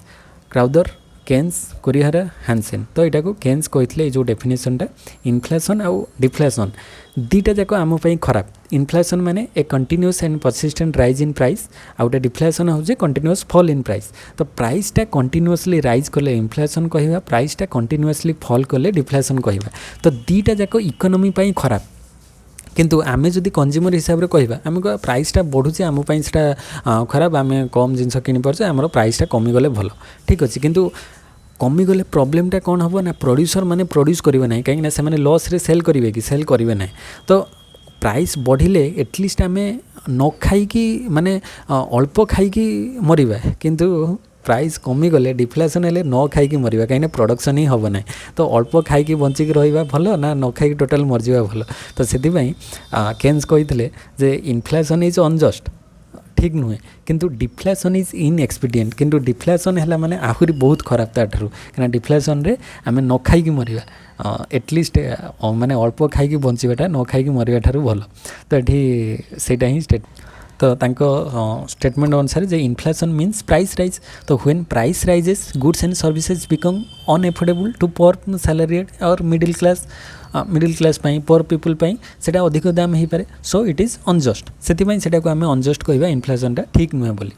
Crowther Keynes Kurihara Hansen तो यहाँ को केन्स कहते जो डेफिनेशनटा inflation आउ deflation दुईटा जाक आम खराब इन्फ्लेशन माने a continuous and persistent rise in price आ गोटे डिफ्लेशन होचे कंटिन्यूअस फॉल इन प्राइस तो प्राइसटा कंटिन्यूअसली राइज कले इन्फ्लेशन कहवा प्राइसटा कंटिन्यूअसली फॉल कले डिफ्लेशन कहवा तो दुईटा जाक इकोनॉमी खराब किंतु आमे जदि कंज्यूमर हिसाब रे कहबा आमे प्राइसटा बढ़ुचे आम खराब आमे कम जिनस किनि पारछे आमर प्राइसटा कमी गले भलो ठीक अछि किंतु कमी गले प्रॉब्लमटा कौन हम ना प्रोड्यूसर माने प्रोड्यूस करेंगे ना कहीं से लॉस रे सेल करेंगे कि सेल करेंगे ना तो प्राइस बढ़िले एटलिस्ट आमे न खाई माने अल्प खाई मरिबा किंतु प्राइस कमी गले डिफ्लेशन हेले न खाई मरिबा कहीं प्रोडक्शन ही हम ना तो अल्प खाई बंचिक रहा भल ना न खाई टोटाल मरजा भल तो से केन्स कहते जे इन्फ्लेशन इज अनजस्ट ठीक नुहे किंतु डिफ्लेशन इज इनएक्सपीडिएंट किंतु डिफ्लेशन है माने आहुरी बहुत खराब ताठू कहीं डिफ्लेशन रे आम न खाई मरिबा एटलिस्ट माने अल्प खाई बंचाटा न खाई मरिबा ठारू भल तो ये सेटा ही स्टेट तो तांको स्टेटमेंट अनुसार जे इन्फ्लेशन मीन्स प्राइस राइज तो when price rises goods and services become unaffordable to poor salary और मिडिल क्लास पुअर पीपल सेटा अधिक दाम हो पारे सो इट इज अनजस्ट से को आम अनजस्ट कहवा इन्फ्लेशनटा ठीक नुहे बोली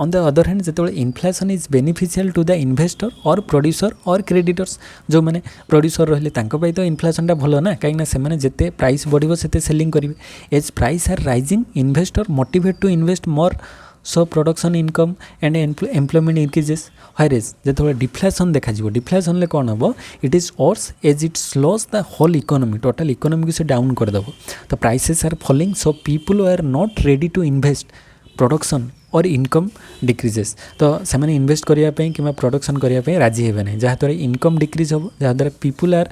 ऑन द अदर हैंड जो inflation is beneficial to the investor और प्रोड्यूसर और क्रेडिटर्स जो मैंने प्रोड्यूसर रही तो इन्फ्लेशनटा भल ना कहीं से जिते प्राइस बढ़ो से सेलिंग करेंगे as price are rising investor motivate to invest more so production income and employment increases हायरेज जो डिफ्लेशन देखा डिफ्लेशन कौन हम it is worse as it slows the whole economy total economy को से डाउन करदेव तो prices are falling so people are not ready to invest production और इनकम डिक्रीजेस तो से इन्वेस्ट करने कि प्रोडक्शन करने राजी हे ना जहाँद्वारा इनकम डिक्रीज हम जहाँद्वारा पीपल आर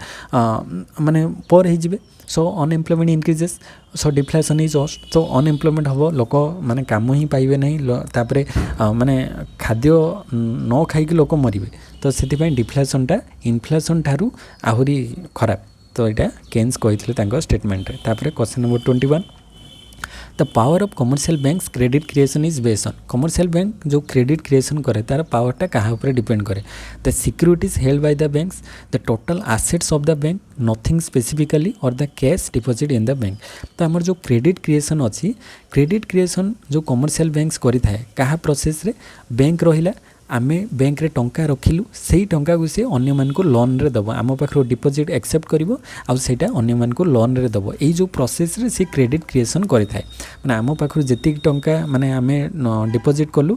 माने पर हो so unemployment increases so deflation is worst so unemployment हम लोक माने काम ही पाइबे नहीं तापरे माने खाद्य न खाई लोक मरिबे तो से डिफ्लेशनटा इन्फ्लेशन ठारू आहुरी खराब तो यहाँ केन्स कहते स्टेटमेंट रे तापरे question number 21 the power of commercial banks credit creation is based on commercial bank जो क्रेडिट क्रिएशन करे तार पावरटा क्या ऊपर डिपेंड करे the securities held by the banks the total assets of the bank nothing specifically और the cash deposit in the bank तो आमर जो क्रेडिट क्रिएशन अच्छी क्रेडिट क्रिएशन जो कमर्शियल बैंक्स करि थाए कहा प्रोसेस रे बैंक रहिला आमे बैंक रे टंका रखिलु सेही टंका को से अन्य मान को लोन रे दबो आम पाखरो डिपॉजिट एक्सेप्ट करिवो आ सेटा अन्य मान को लोन रे दबो एई जो प्रोसेस रे से क्रेडिट क्रिएशन करि थाए माने आम पाखरो जेति टंका माने आमे डिपॉजिट कलु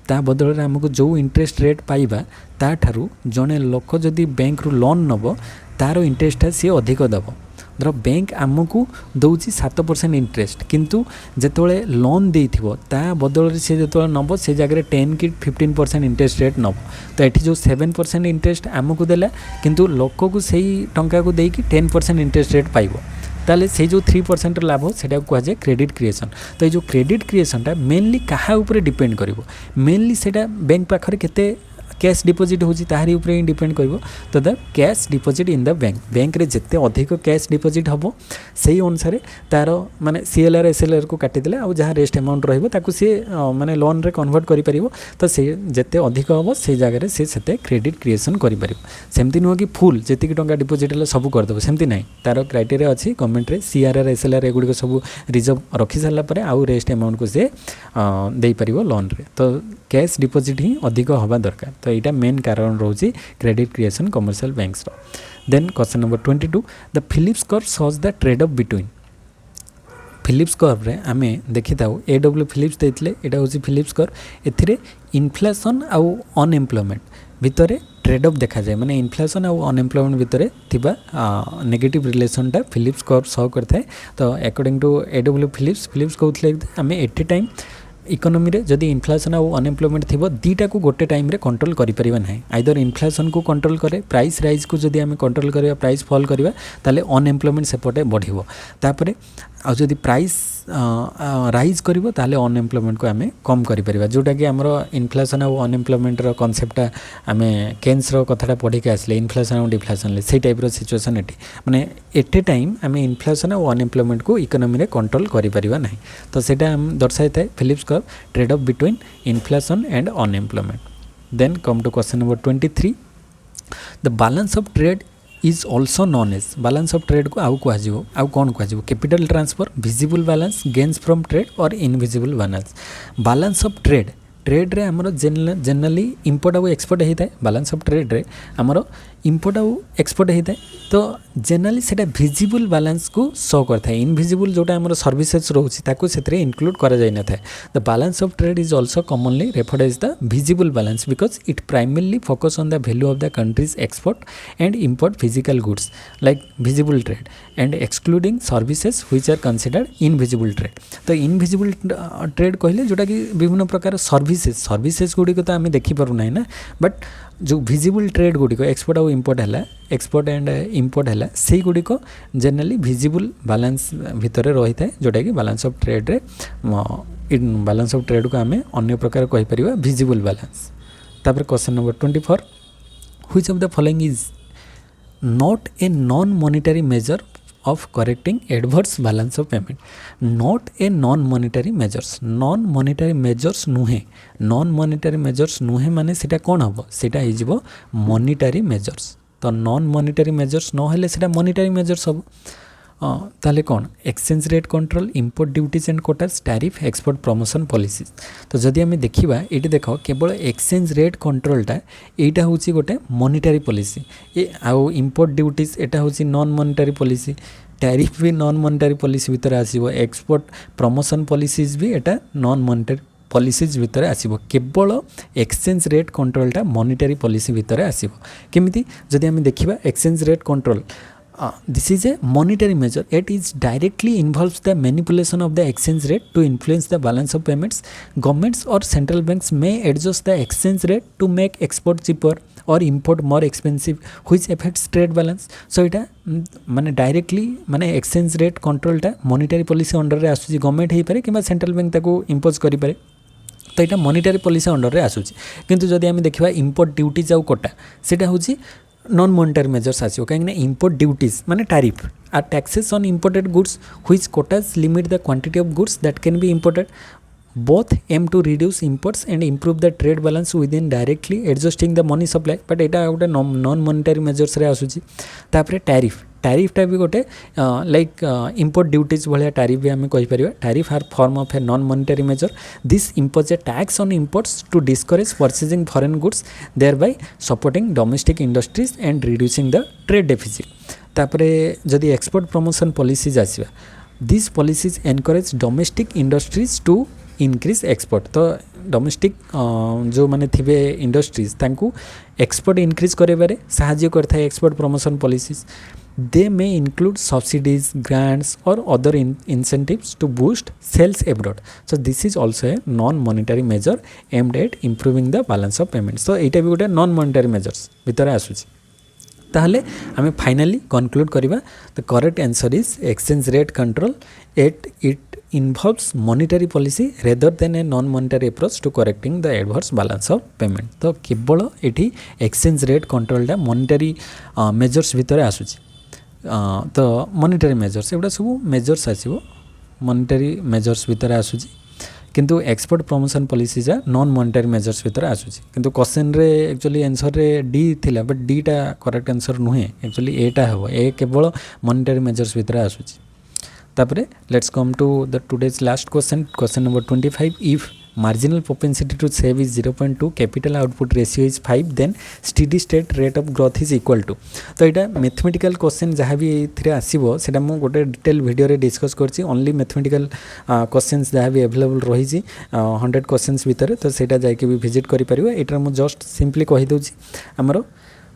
ता बदल रे हमको जो इंटरेस्ट रेट पाइबा ता ठारू जने लोक जदि बैंक रु लोन नबो तारो इंटरेस्ट सी अधिक दबो धर बैंक आमको दौची 7% इंटरेस्ट किंतु जिते लोन देथिबो ता बदल से जो नब से जगह 10 कि 15% इंटरेस्ट रेट नब तो ये जो 7% इंटरेस्ट आमको देला किंतु लोक को सही टंका को देकी 10% इंटरेस्ट रेट पाइबो ताले से जो 3% लाभ हो सेटा को जाए क्रेडिट क्रिएशन। तो ये जो क्रेडिट क्रिएशनटा मेनली कहा ऊपर डिपेंड करिवो मेनली सेटा बैंक पाखरे केते कैश डिपोजिट होची ताहारी ऊपर ही डिपेंड करिवो। तो the cash deposit in the bank रे जिते अधिक कैश डिपोजिट हबो सेही अनुसार तार माने सीएलआर एसएलआर को काटी देले आ जहाँ रेस्ट अमाउंट रहिबो ताकू से माने लोन रे कन्वर्ट करि परिबो। तो से जिते अधिक हबो से जगह से सेते क्रेडिट क्रिएशन करि परिबो। सेमती नुह कि फुल जेति टंका डिपोजिट ले सब कर देबो सेमती नाही तार क्राइटेरिया अछि गवर्नमेंट रे सीआरआर एसएलआर एगुडी को सब रिजर्व रखि सारला परे आउ रेस्ट अमाउंट को से देई परिबो लोन रे। तो कैश डिपोजिट ही अधिक हवा दरकार। तो यहाँ मेन कारण रोचे credit creation commercial banks. Then question number 22 the Phillips curve shows the trade off between Phillips curve रे आमे देखि थाउ एडब्ल्यू फिलिप्स देथिले एटा होची फिलिप्स कर्व एथिरे इन्फ्लेशन आउ अनएम्प्लॉयमेंट भितरे ट्रेड ऑफ देखा जाए माने इन्फ्लेशन आउ अनएम्प्लॉयमेंट भितरे थिबा नेगेटिव रिलेशनटा फिलिप्स कर्व शो करथाय। तो अकॉर्डिंग टू एडब्ल्यू फिलिप्स कहथले आमे एट टाइम इकोनॉमी रे जदि इन्फ्लेशन और अनएम्प्लॉयमेंट थी दीटा को गोटे टाइम रे कंट्रोल करि परिबा नाही आइदर इन्फ्लेशन को कंट्रोल करे प्राइस राइज को जदि आमे कंट्रोल करिया प्राइस फॉल करिवा ताले अनएम्प्लॉयमेंट सेपटे बढ़िबो तापरे आ जदि प्राइस राइज करिवो ताले अनएम्प्लॉयमेंट को आमे कम करि परिबा जोटा कि हमरो इन्फ्लेशन और अनएम्प्लॉयमेंट रो कांसेप्टटा आमे केन्स रो कथाटा पढी के आसले इन्फ्लेशन और डिफ्लेशन ले सेही टाइप रो सिचुएशन एटी माने एट ए टाइम आमे इन्फ्लेशन और अनएम्प्लॉयमेंट को इकोनॉमी रे कंट्रोल करि परिबा नाही। तो सेटा हम दर्शाइ थाए Phillips curve trade off between inflation and unemployment. Then come to question number 23 the balance of trade is also known as balance of trade को आउ कह आउ कौन कह capital transfer visible balance gains from trade और invisible balance. Balance of trade trade रे हमरो generally import और एक्सपोर्ट होता है बैलेंस ऑफ ट्रेड रे हमरो इंपोर्ट और एक्सपोर्ट होता है। तो जनरली सेटा विजिबल बैलेंस को शो करता है इनविजिबल जोटा हमरो सर्विसेज रोची ताको सेतरे इंक्लूड करा जाय न था। The balance of trade is also commonly referred as the visible balance because it primarily focus on the value of the country's export and import physical goods like visible trade and excluding services which are considered invisible trade. तो invisible trade कहले जोटा कि विभिन्न प्रकार services गुडी को तो आम देखि पारु नाही ना बट जो विजिबल ट्रेड गुडी एक्सपोर्ट और इंपोर्ट है एक्सपोर्ट एंड इंपोर्ट है से गुडी जनरली विजिबल बैलेंस भितर रही है जोटा कि बैलेंस ऑफ ट्रेड रे बैलेंस ऑफ ट्रेड को आम अन्य प्रकार कहि परिबा विजिबल बैलेंस। तापर question number 24 which of the following is not a non monetary measure of correcting adverse balance of payment not a non monetary measures नुहे माने सेटा कोन हबो सेटा हि जिवो monetary measures। तो नॉन मॉनिटरी मेजर्स न हेले सेटा मॉनिटरी मेजर्स हबो ताले कौन exchange rate control import duties and quotas tariff export promotion policies. तो जदि आम देखा ये देख केवल एक्सचेंज रेट कंट्रोलटा यहाँ हूँ गोटे मॉनिटरी पॉलिसी ये आउ इंपोर्ट ड्यूटीज एटा हूँ नॉन मॉनिटरी पॉलिसी टैरिफ भी नॉन मॉनिटरी पॉलिसी भितर आसीबो एक्सपोर्ट प्रमोशन पॉलिसीज भी एटा नॉन मॉनिटरी पॉलिसीज भितर आसीबो केवल एक्सचेंज रेट कंट्रोलटा मॉनिटरी पॉलिसी भितर आसीबो केमिति जदि आम देखा exchange rate control this is a monetary measure it is directly involves the manipulation of the exchange rate to influence the balance of payments. Governments or central banks may adjust the exchange rate to make export cheaper or import more expensive which affects trade balance. So it माने directly माने exchange rate कंट्रोलटा monetary policy under रे आसुची government हे पारे कि central bank ताको impose करि पारे। तो यहाँ मॉनिटरी पॉलिसी अंडर रे आसुची किंतु जदि आम देखा इंपोर्ट ड्यूटीज आउ कोटा सेटा होची नॉन मॉनिटरी मेजर्स आसो कहीं इंपोर्ट ड्यूटीज माने tariff are taxes on imported goods which quotas limit the quantity of goods that can be imported both aim to reduce imports and improve the trade balance within directly adjusting the money supply but एटा गोटे non monetary measures रे आसुची। तापरे टैरिफटा भी गोटे like import duties भाया tariff भी आम कहीपर tariff are form of a non monetary measure this impose a tax on imports to discourage purchasing foreign goods thereby supporting domestic industries and reducing the trade deficit. तापरे जदि export promotion policies आसीबा this policies encourage domestic industries to increase export. तो domestic जो माने थिबे industries तांकू export increase करेबारे साहाय्य करथाय export promotion policies. they may include subsidies, grants or other incentives to boost sales abroad. So this is also a non monetary measure aimed at improving the balance of payments. So एटा भी गोटे non monetary measures भितर आसुची. ताहले आमे finally conclude करिबा the correct answer is exchange rate control it involves monetary policy rather than a non monetary approach to correcting the adverse balance of payment. तो केवल एठी एक्सचेंज रेट कंट्रोल टा monetary measures भितर आसुची. तो monetary measures एबडा सब measures आसीबो monetary measures भितर आसुची किंतु एक्सपोर्ट प्रमोशन पॉलिसी जा नॉन मॉनिटरी मेजर्स भितर आसुची. किंतु क्वेश्चन रे एक्चुअली आंसर रे डी थिला बट डी टा करेक्ट आंसर नुहे एक्चुअली एटा हबो ए केवल मॉनिटरी मेजर्स भितर आसुची. तापरे let's come to the today's last question number 25. If marginal propensity to save is 0.2, capital output ratio is 5, then steady state rate of growth is equal to. तो यहाँ मैथमेटिकल क्वेश्चन जहाँ भी ये आसो से गोटे डिटेल वीडियो रे discuss करछि. ओनली मैथमेटिकल क्वेश्चंस जहाँ भी अवेलेबल रही 100 क्वेश्चंस भितर तो सेटा जाके भी विजिट करि परिबो. एटा मु जस्ट सिंपली कहि दउछि हमरो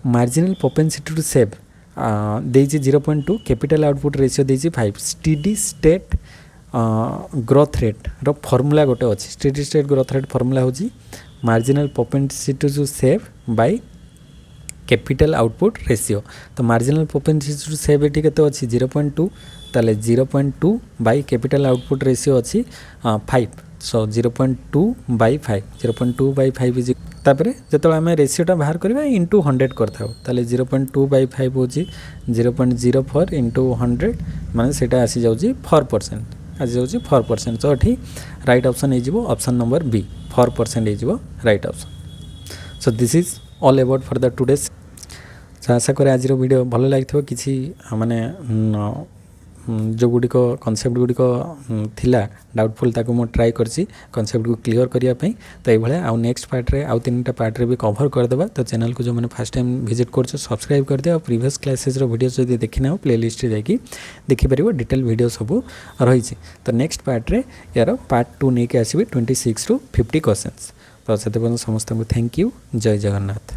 मार्जिनल प्रोपेंसिटी टू सेव देछि 0.2, कैपिटल आउटपुट रेशियो देछि 5, स्टेडी स्टेट ग्रोथ रेट रो फॉर्मूला गोटे अच्छी. Steady state growth rate formula होची marginal propensity to save by capital output ratio. तो मार्जिनल प्रोपेंसिटी टू सेव एटी केते अच्छी 0.2 ताले 0.2 बाय कैपिटल आउटपुट रेशियो अच्छी 5. सो 0.2 बाय 5 0.2 बाय 5 इज तापरे जतले आमे रेशियोटा बाहर करबा इनटू 100 करथाउ ताले 0.2 बाय 5 होची 0.04 इनटू 100 माने सेटा आसी जाउची 4%. आज जाउची 4%. तो एठी राइट ऑप्शन हे जिवो ऑप्शन नंबर बी 4% हे जिवो right option. So this is all about for the today's. आशा करे आज वीडियो भल लागिथो किछि माने जो गुडिक कॉन्सेप्ट गुडिक थिला डाउटफुल ताको मो ट्राई करछि कॉन्सेप्ट को क्लियर करिया पई. तो ए भले आ नेक्स्ट पार्ट रे आ तीनटा पार्ट रे भी कवर कर देबा. तो चैनल को जो माने फर्स्ट टाइम विजिट करछो सब्सक्राइब कर दिया. प्रीवियस क्लासेस रो वीडियो जदि देखिना हो प्लेलिस्ट रे जाकी देखि परिबो डिटेल वीडियो सब रही छि. तो नेक्स्ट पार्ट रे यार पार्ट 2 नै के आसीबे 26 टू 50 क्वेश्चंस. तो सेते समस्त को थैंक यू. जय जगन्नाथ.